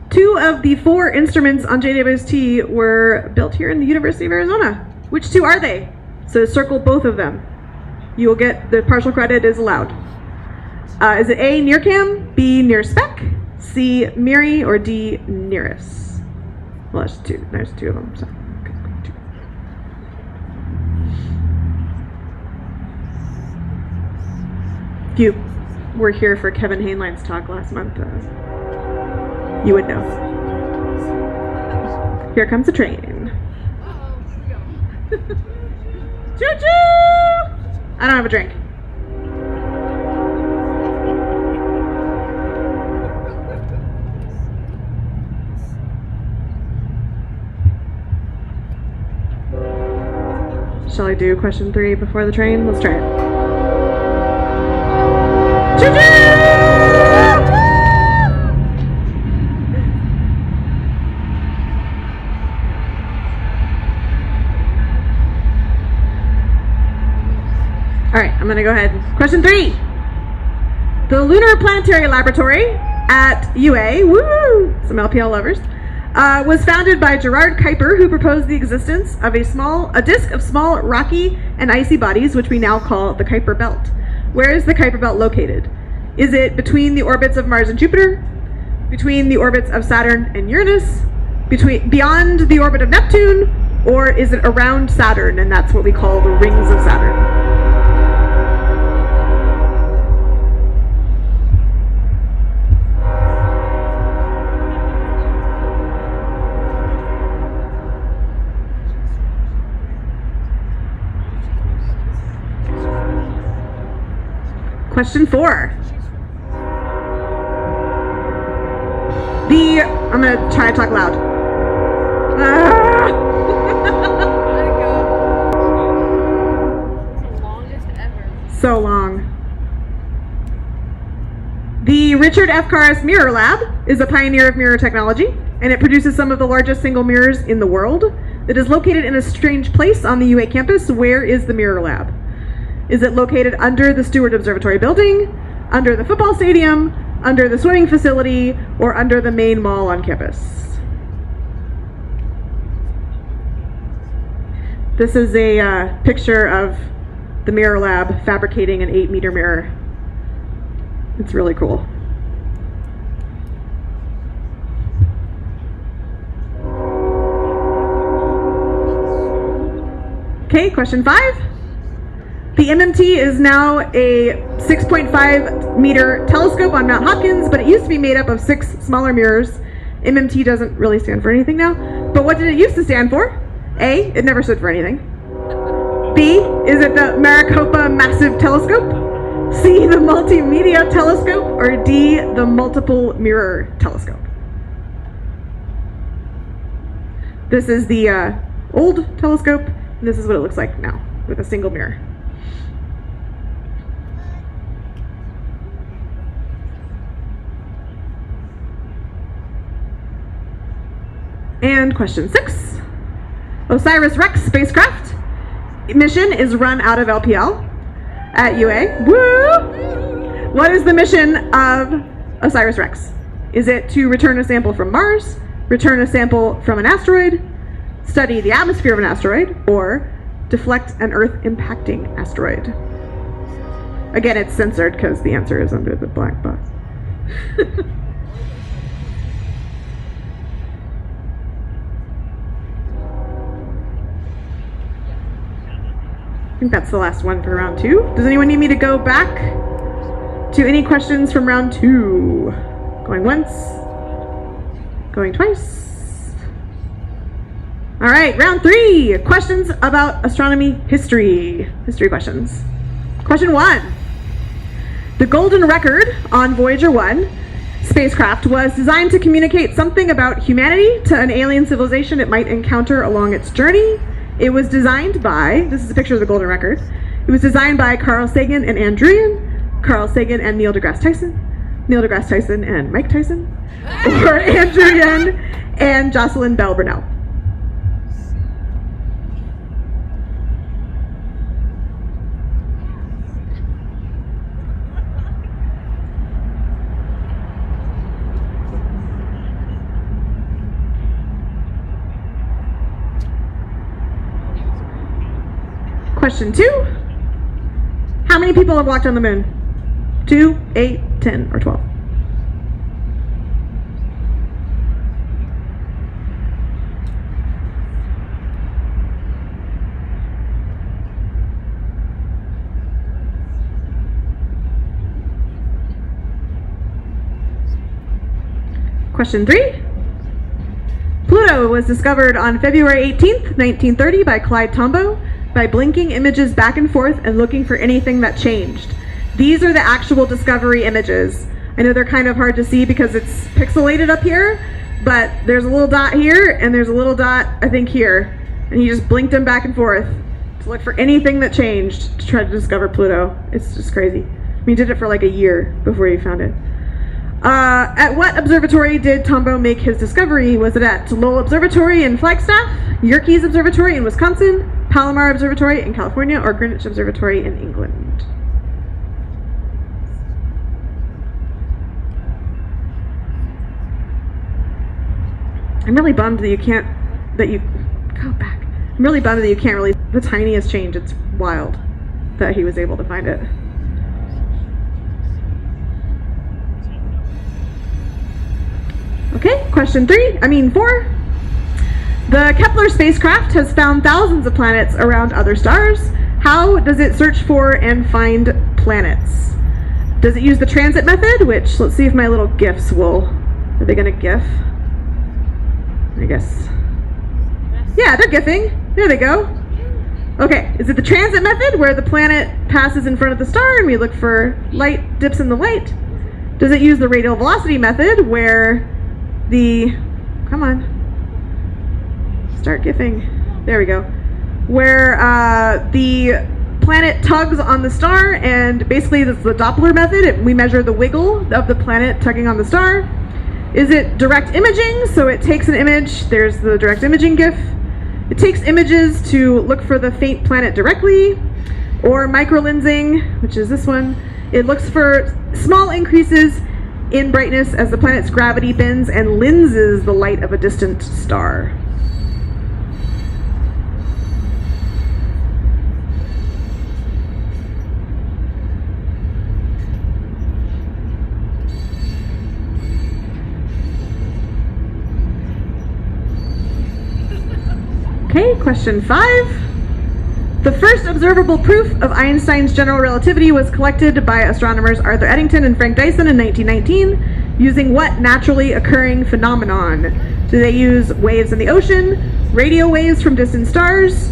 2 of the 4 instruments on JWST were built here in the University of Arizona. Which 2 are they? So circle both of them. You will get the partial credit is allowed. Is it A, NIRCam, B, NIRSpec, C, MIRI, or D, NIRIS? Well, there's 2. There's 2 of them. So. If you were here for Kevin Hainline's talk last month, you would know. Here comes a train. Choo-choo! I don't have a drink. Shall I do question 3 before the train? Let's try it. All right, I'm gonna go ahead. Question 3. The Lunar Planetary Laboratory at UA, woo, some LPL lovers, was founded by Gerard Kuiper, who proposed the existence of a disk of small rocky and icy bodies, which we now call the Kuiper Belt. Where is the Kuiper Belt located? Is it between the orbits of Mars and Jupiter? Between the orbits of Saturn and Uranus? Beyond the orbit of Neptune? Or is it around Saturn, and that's what we call the rings of Saturn? Question 4. I'm gonna try to talk loud. Let it go. It's the longest ever. So long. The Richard F. Karras Mirror Lab is a pioneer of mirror technology, and it produces some of the largest single mirrors in the world. It is located in a strange place on the UA campus. Where is the Mirror Lab? Is it located under the Steward Observatory building, under the football stadium, under the swimming facility, or under the main mall on campus? This is a picture of the Mirror Lab fabricating an 8-meter mirror. It's really cool. Okay, question 5. The MMT is now a 6.5 meter telescope on Mount Hopkins, but it used to be made up of 6 smaller mirrors. MMT doesn't really stand for anything now. But what did it used to stand for? A, it never stood for anything. B, is it the Maricopa Massive Telescope? C, the Multimedia Telescope? Or D, the Multiple Mirror Telescope? This is the old telescope, and this is what it looks like now, with a single mirror. And question 6. OSIRIS-REx spacecraft mission is run out of LPL at UA. Woo! What is the mission of OSIRIS-REx? Is it to return a sample from Mars, return a sample from an asteroid, study the atmosphere of an asteroid, or deflect an Earth-impacting asteroid? Again, it's censored because the answer is under the black box. I think that's the last one for round 2. Does anyone need me to go back to any questions from round 2? Going once, going twice. All right, round 3, questions about astronomy history. History questions. Question 1. The golden record on Voyager 1 spacecraft was designed to communicate something about humanity to an alien civilization it might encounter along its journey. It was designed by, this is a picture of the golden record, it was designed by Carl Sagan and Ann Druyan, Carl Sagan and Neil deGrasse Tyson, Neil deGrasse Tyson and Mike Tyson, or Ann Druyan and Jocelyn Bell Burnell. Question 2. How many people have walked on the moon? 2, 8, 10, or 12? Question 3. Pluto was discovered on February 18th, 1930 by Clyde Tombaugh by blinking images back and forth and looking for anything that changed. These are the actual discovery images. I know they're kind of hard to see because it's pixelated up here, but there's a little dot here and there's a little dot, I think, here. And he just blinked them back and forth to look for anything that changed to try to discover Pluto. It's just crazy. I mean, he did it for like a year before he found it. At what observatory did Tombaugh make his discovery? Was it at Lowell Observatory in Flagstaff, Yerkes Observatory in Wisconsin, Palomar Observatory in California, or Greenwich Observatory in England? I'm really bummed that you can't, go back. I'm really bummed that you can't really, the tiniest change, it's wild that he was able to find it. Okay, question 4. The Kepler spacecraft has found thousands of planets around other stars. How does it search for and find planets? Does it use the transit method, which, let's see if my little GIFs will, are they gonna GIF? I guess. Yeah, they're GIFing. There they go. Okay, is it the transit method, where the planet passes in front of the star and we look for light dips in the light? Does it use the radial velocity method, where come on, start GIFing, there we go, where the planet tugs on the star, and basically this is the Doppler method, we measure the wiggle of the planet tugging on the star. Is it direct imaging, so it takes an image, there's the direct imaging GIF, it takes images to look for the faint planet directly, or microlensing, which is this one, it looks for small increases in brightness as the planet's gravity bends and lenses the light of a distant star. Okay, question 5. The first observable proof of Einstein's general relativity was collected by astronomers Arthur Eddington and Frank Dyson in 1919, using what naturally occurring phenomenon? Do they use waves in the ocean, radio waves from distant stars,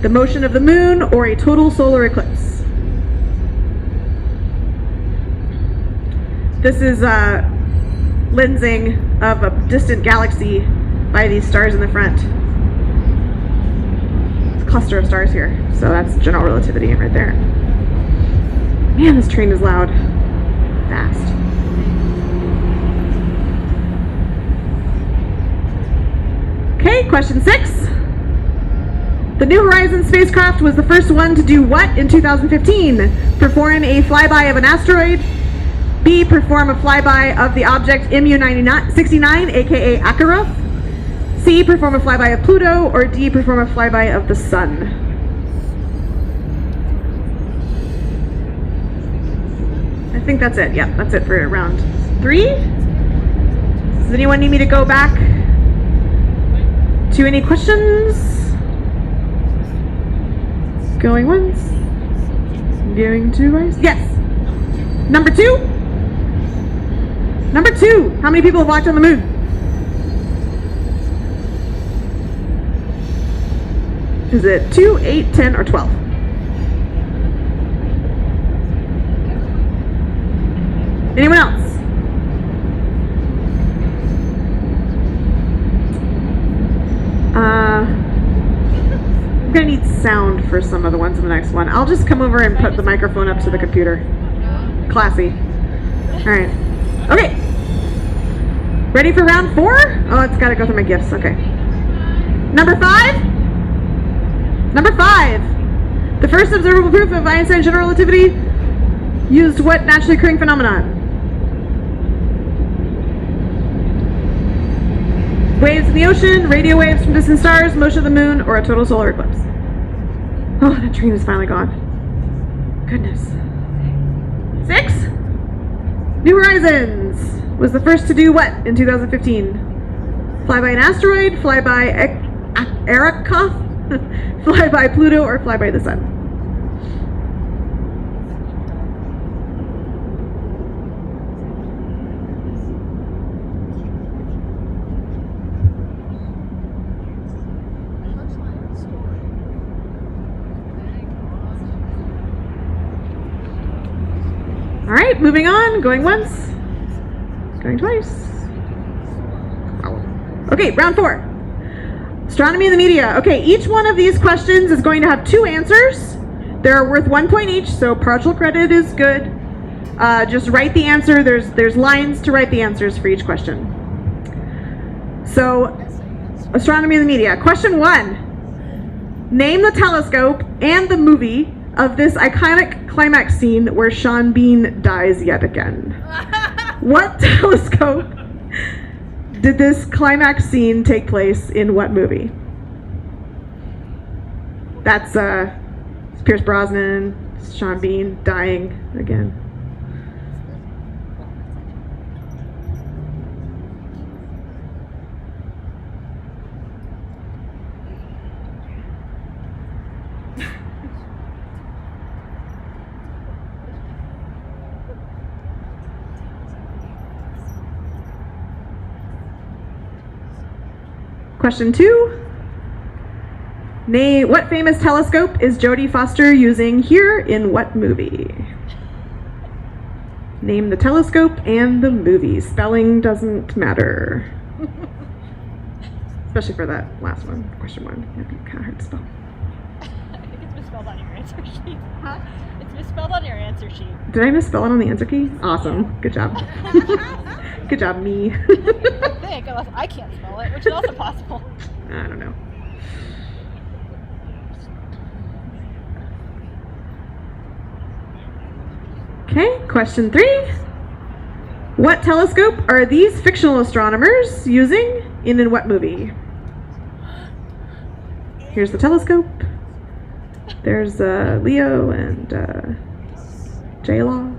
the motion of the moon, or a total solar eclipse? This is lensing of a distant galaxy by these stars in the front. Cluster of stars here, so that's general relativity right there. Man, this train is loud. Fast. Okay, question 6. The New Horizons spacecraft was the first one to do what in 2015? Perform a flyby of an asteroid, B, perform a flyby of the object MU-69, aka Akara, C, perform a flyby of Pluto, or D, perform a flyby of the Sun? think that's it. Yeah, that's it for round 3. Does anyone need me to go back to any questions? Going once. Going twice. Yes. Number 2. Number 2. How many people have walked on the moon? Is it 2, 8, 10, or 12? Anyone else? I'm gonna need sound for some of the ones in the next one. I'll just come over and put the microphone up to the computer. Classy. Alright. Okay. Ready for round 4? Oh, it's gotta go through my gifts. Okay. Number 5? Number 5. The first observable proof of Einstein's general relativity used what naturally occurring phenomenon? Waves in the ocean, radio waves from distant stars, motion of the moon, or a total solar eclipse? Oh, that train is finally gone. Goodness. 6? New Horizons was the first to do what in 2015? Fly by an asteroid, fly by Arrokoth, fly by Pluto, or fly by the sun? All right, moving on, going once, going twice. Okay, round 4. Astronomy and the media. Okay, each one of these questions is going to have 2 answers. They're worth 1 point each, so partial credit is good. Just write the answer. There's lines to write the answers for each question. So, astronomy and the media. Question 1. Name the telescope and the movie of this iconic climax scene where Sean Bean dies yet again. What telescope did this climax scene take place in what movie? That's Pierce Brosnan, Sean Bean dying again. Question 2. Name what famous telescope is Jodie Foster using here in what movie? Name the telescope and the movie. Spelling doesn't matter. Especially for that last one, question 1. It'd be kind of hard to spell. I think it's misspelled on your answer sheet. Huh? It's misspelled on your answer sheet. Did I misspell it on the answer key? Awesome. Good job. Good job, me. I think, unless I can't spell it, which is also possible. I don't know. Okay, question 3. What telescope are these fictional astronomers using in what movie? Here's the telescope. There's Leo and J-Law.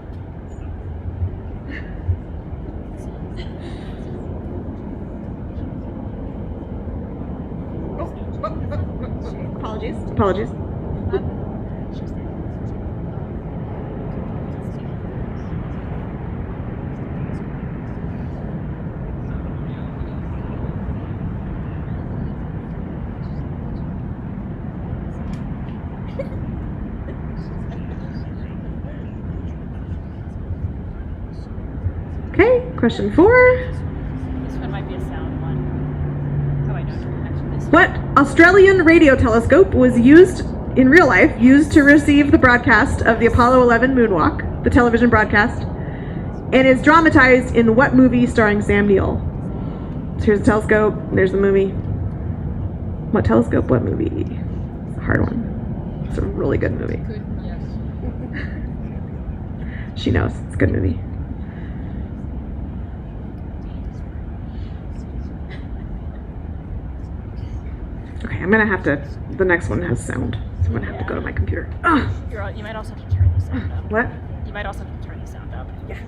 Apologies. Okay, question 4. This one might be a sound one. Oh, I know. Actually, this What Australian radio telescope was used in real life, used to receive the broadcast of the Apollo 11 moonwalk, the television broadcast, and is dramatized in what movie starring Sam Neill? So here's the telescope, there's the movie. What telescope, what movie? It's a hard one. It's a really good movie. Good, yes. She knows, it's a good movie. Okay, I'm gonna have to, the next one has sound, so I'm gonna have to go to my computer. Ugh. You might also have to turn the sound up. What? You might also have to turn the sound up. Yeah.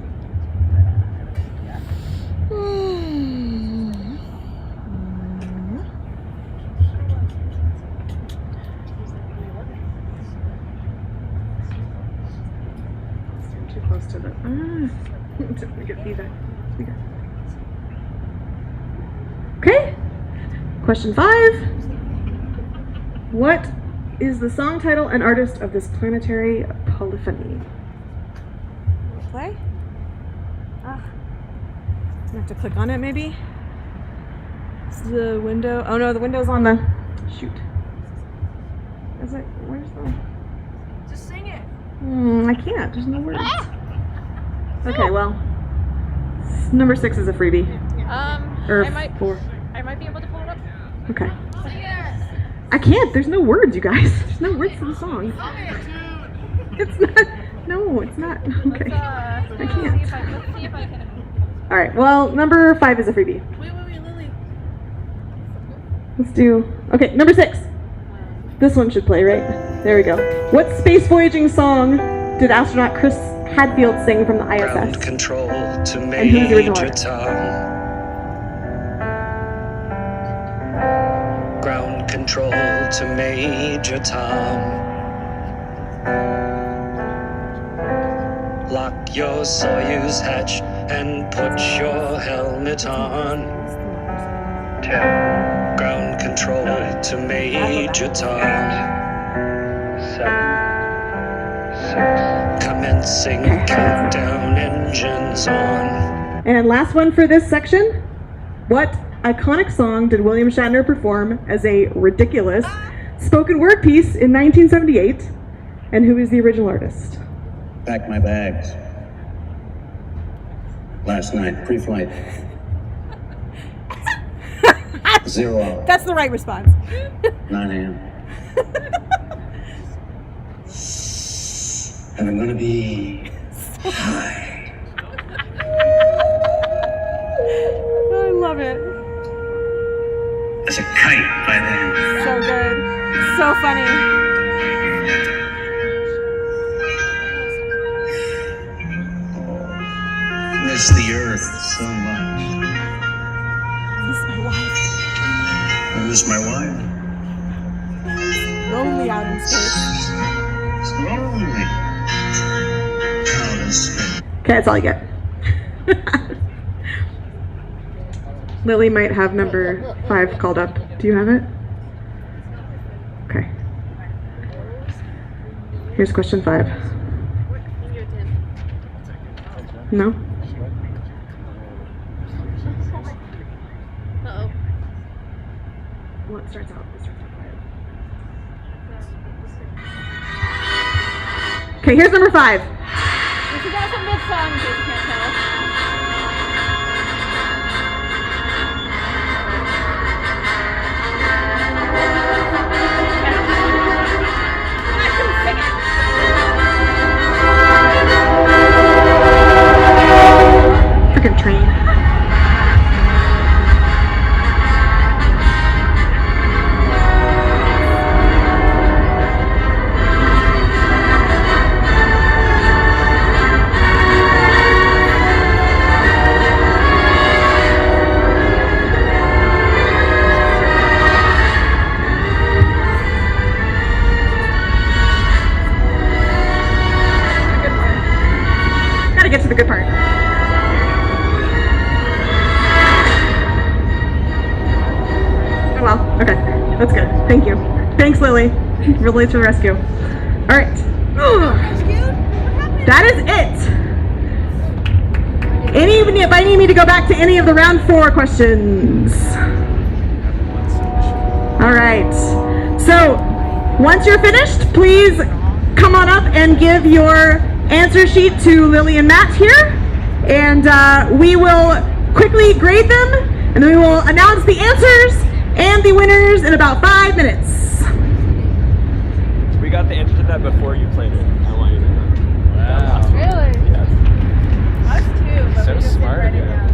Too close to the. We get feedback. Okay. Question 5. What is the song title and artist of this planetary polyphony? Play? I have to click on it maybe? It's the window. Oh no, the window's on the. Shoot. Is it? Where's the. Just sing it. I can't. There's no words. Okay, well. Number 6 is a freebie. Or I might 4. I might be able to pull it up. Okay. Sing it. I can't. There's no words, you guys. There's no words to the song. It's not. No, it's not. Okay. I can't. Let's see if I can. All right. Well, number 5 is a freebie. Wait, Lily. Let's do. Okay, number 6. This one should play, right? There we go. What space voyaging song did astronaut Chris Hadfield sing from the Ground ISS? control to And who's the original Major artist? Tom. Ground control to Major Tom. Lock your Soyuz hatch and put your helmet on. 10. Ground control to Major Tom. 7. 6. Commencing countdown, engines on. And last one for this section. What iconic song did William Shatner perform as a ridiculous spoken word piece in 1978? And who is the original artist? Packed my bags. Last night, pre-flight. 0 hour, That's the right response. 9 a.m. And I'm gonna be high. I love it. As a kite by then. So good. So funny. Miss the earth so much. This is my wife. I miss my wife. Lonely out in space. It's lonely. Out in space. Okay, that's all I get. Lily might have number 5 called up. Do you have it? Okay. Here's question 5. No? Uh-oh. Well, it starts out. Okay, here's number 5. This is also mid-song, in case you can't tell. I can sing it. Freaking train. Gotta get to the good part. Oh well, okay. That's good. Thank you. Thanks, Lily. Really to the rescue. Alright. That is it. If I need me to go back to any of the round 4 questions. Alright. So, once you're finished, please come on up and give your answer sheet to Lily and Matt here. And we will quickly grade them, and then we will announce the answers and the winners in about 5 minutes. We got the answer to that before you played it. I want you to know. Wow. Really? Yes. Us too, but So we just smart didn't write it of you. down.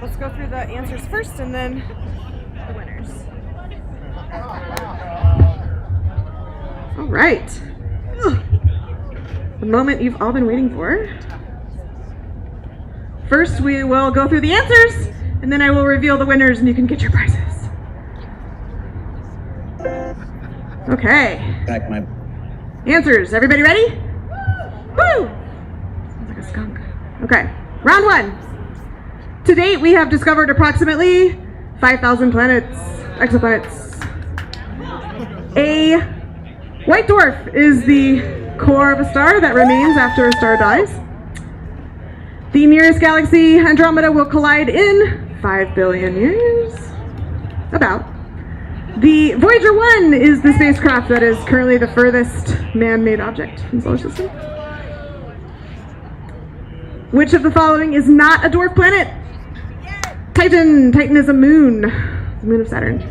let's go through the answers first and then the winners. All right. Ugh. The moment you've all been waiting for. First, we will go through the answers, and then I will reveal the winners, and you can get your prizes. Okay. Back my Answers. Everybody ready? Woo! Sounds like a skunk. Okay. Round one. To date, we have discovered approximately 5,000 planets, exoplanets. A white dwarf is the core of a star that remains after a star dies. The nearest galaxy, Andromeda, will collide in 5 billion years. About. The Voyager 1 is the spacecraft that is currently the furthest man-made object in the solar system. Which of the following is not a dwarf planet? Titan. Titan is a moon. The moon of Saturn.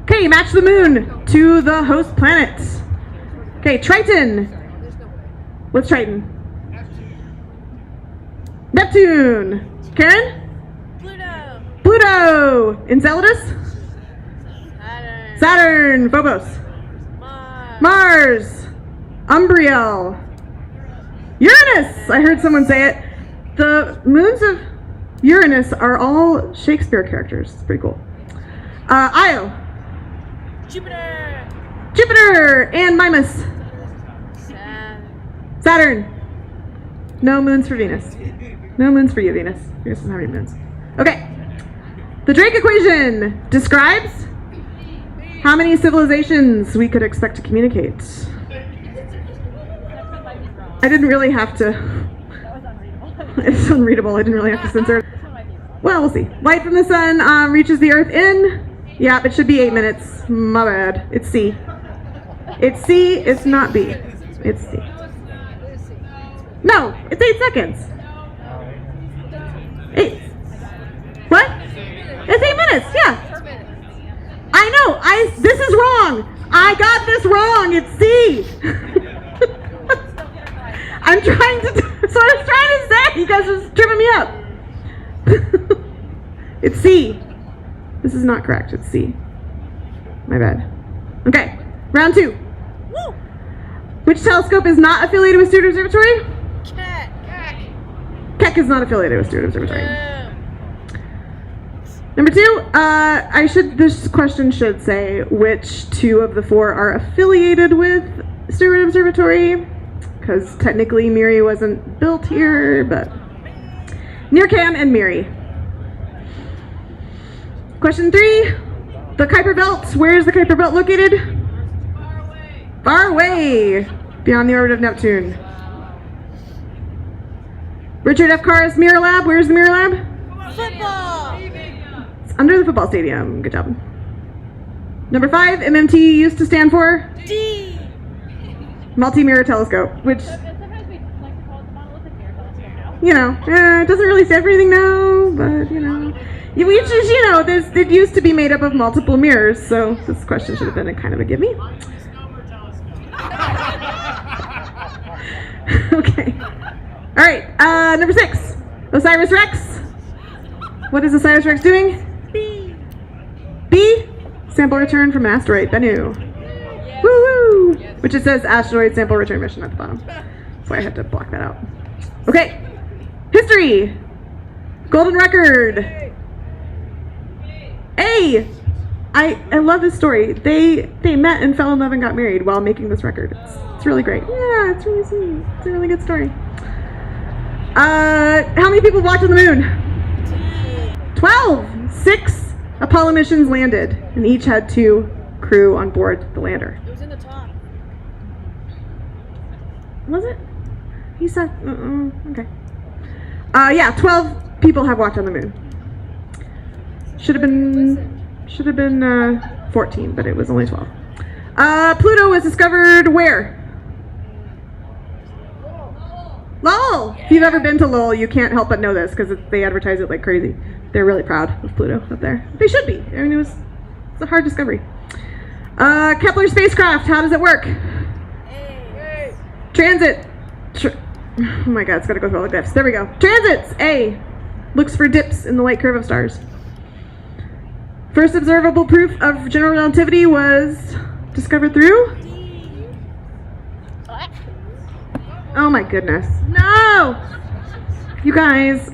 Okay, match the moon to the host planet. Okay, Triton. What's Triton? Neptune. Karen? Pluto. Pluto. Enceladus? Saturn. Phobos. Mars. Umbriel. Uranus. I heard someone say it. The moons of Uranus are all Shakespeare characters. It's pretty cool. Io. Jupiter. Jupiter. And Mimas. Saturn. No moons for Venus. No moons for you, Venus. Venus doesn't have any moons. Okay. The Drake equation describes how many civilizations we could expect to communicate. I didn't really have to. That was unreadable. It's unreadable. I didn't really have to censor it. Well, we'll see. Light from the sun reaches the Earth in. Yeah, it should be 8 minutes. My bad. It's C. It's C. It's not B. It's C. No, it's 8 seconds. 8. What? It's 8 minutes. Yeah. I know. This is wrong. I got this wrong. It's C. I'm trying to. So I was trying to say. You guys are tripping me up. It's C. This is not correct. It's C. My bad. Okay. Round 2. Woo! Which telescope is not affiliated with Steward Observatory? Keck is not affiliated with Steward Observatory. Number 2, this question should say which 2 of the 4 are affiliated with Steward Observatory, because technically Miri wasn't built here, but NIRCam and Miri. Question 3, the Kuiper Belt. Where is the Kuiper Belt located? Far away, beyond the orbit of Neptune. Richard F. Carr's Mirror Lab. Where's the Mirror Lab? Football. It's under the football stadium. Good job. Number 5, MMT used to stand for? D. Multi-Mirror Telescope, which, Sometimes we like to call it the monolithic mirror telescope now. you know, it doesn't really stand for anything now, but, you know. It used to be made up of multiple mirrors, so this question should have been a kind of a gimme. Okay. All right, number 6, Osiris Rex. What is Osiris Rex doing? B. B, sample return from an asteroid, Bennu. Yes. Woo-woo! Which it says asteroid sample return mission at the bottom. That's why I had to block that out. Okay, history. Golden record. A. I love this story. They met and fell in love and got married while making this record. It's really great. Yeah, it's really sweet. It's a really good story. How many people walked on the moon? 12. 6 Apollo missions landed, and each had 2 crew on board the lander. It was in the top. Was it? He said, okay. Yeah, 12 people have walked on the moon. Should have been 14, but it was only 12. Pluto was discovered where? Lowell! If you've ever been to Lowell, you can't help but know this because they advertise it like crazy. They're really proud of Pluto up there. They should be. I mean, it's a hard discovery. Kepler spacecraft, how does it work? Transit. Oh my god, it's got to go through all the glyphs. There we go. Transits. A. looks for dips in the light curve of stars. First observable proof of general relativity was discovered through? What? Oh my goodness. No! You guys.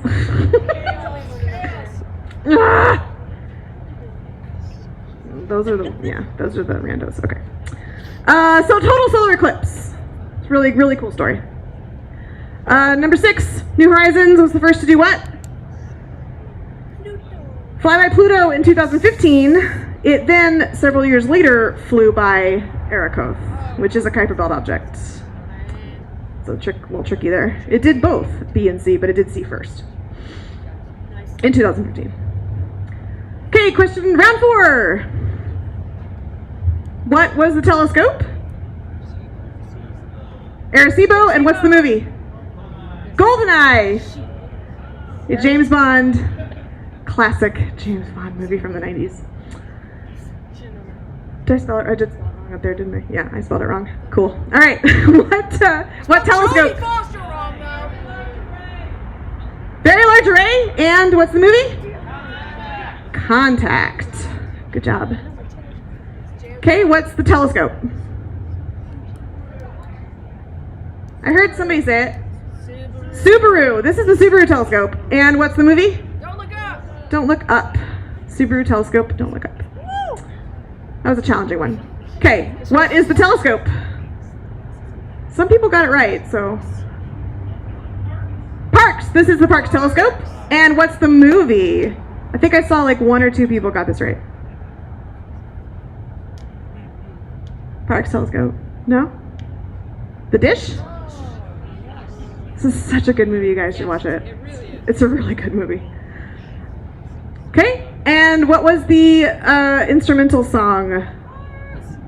Ah! Those are the randos. Okay. So total solar eclipse. It's really, really cool story. Number 6, New Horizons was the first to do what? Fly by Pluto in 2015. It then, several years later, flew by Arrokoth, which is a Kuiper Belt object. So a little tricky there. It did both B and C, but it did C first in 2015. Okay, question round 4. What was the telescope? Arecibo, and what's the movie? GoldenEye. A James Bond, classic James Bond movie from the 90s. Did I spell it? I did spell it wrong up there, didn't I? Yeah, I spelled it wrong. Cool. All right. What telescope? Very large array. And what's the movie? Contact. Good job. Okay, what's the telescope? I heard somebody say it. Subaru. This is the Subaru telescope. And what's the movie? Don't look up. Don't look up. Subaru telescope. Don't look up. That was a challenging one. Okay, what is the telescope? Some people got it right, so. Parkes. This is the Parkes telescope. And what's the movie? I think I saw like 1 or 2 people got this right. Parkes telescope. No? The Dish? This is such a good movie, you guys should watch it. It's a really good movie. Okay, and what was the instrumental song?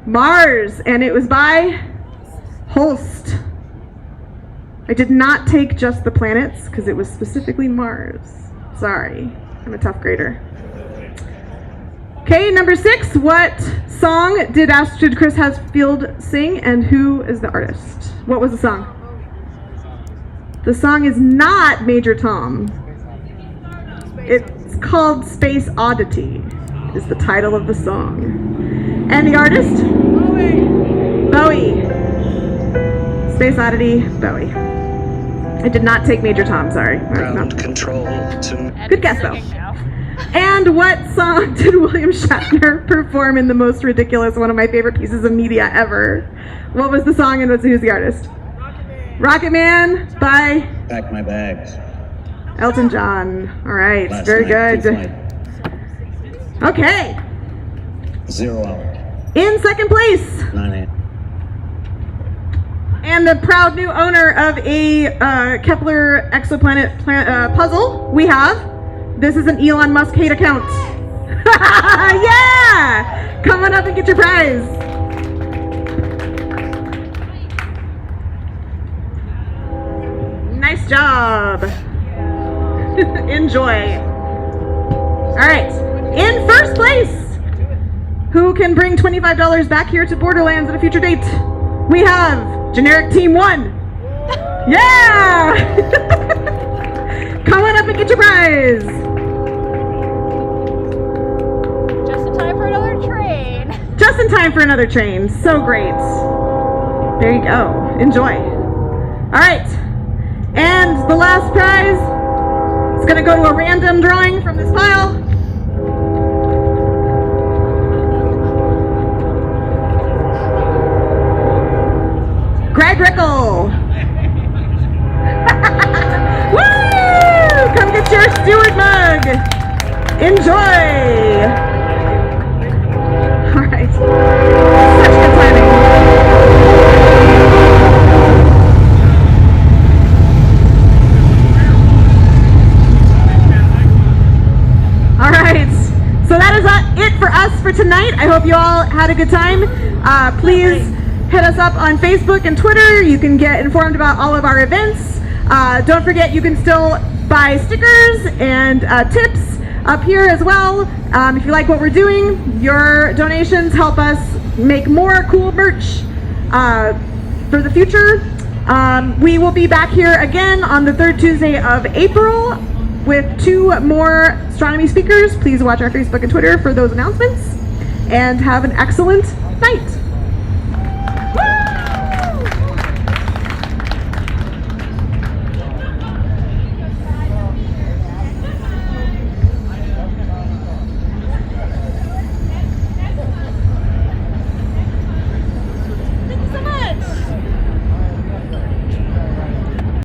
Mars, and it was by Holst. I did not take just the planets, because it was specifically Mars. Sorry, I'm a tough grader. Okay, number 6, what song did Chris Hadfield sing, and who is the artist? What was the song? The song is not Major Tom. It's called Space Oddity, is the title of the song. And the artist? Bowie. Space Oddity, Bowie. I did not take Major Tom, sorry. Ground control to Good guess, though. And what song did William Shatner perform in the most ridiculous, one of my favorite pieces of media ever? What was the song and who's the artist? Rocket Man by Pack my bags. Elton John. All right, Last very night, good. Okay, 0 hour. in second place, 9 a.m. and the proud new owner of a Kepler exoplanet puzzle, we have, this is an Elon Musk hate account. Yeah! Come on up and get your prize. Nice job. Enjoy. All right, in first place, who can bring $25 back here to Borderlands at a future date? We have Generic Team 1. Yeah! Come on up and get your prize. Just in time for another train. Just in time for another train. So great. There you go. Enjoy. All right. And the last prize is going to go to a random drawing from this pile. Greg Rickle. Woo! Come get your Steward mug. Enjoy. All right. Such good timing. All right, so that is it for us for tonight. I hope you all had a good time. Please hit us up on Facebook and Twitter. You can get informed about all of our events. Don't forget, you can still buy stickers and tips up here as well. If you like what we're doing, your donations help us make more cool merch for the future. We will be back here again on the 3rd Tuesday of April with 2 more astronomy speakers. Please watch our Facebook and Twitter for those announcements, and have an excellent night.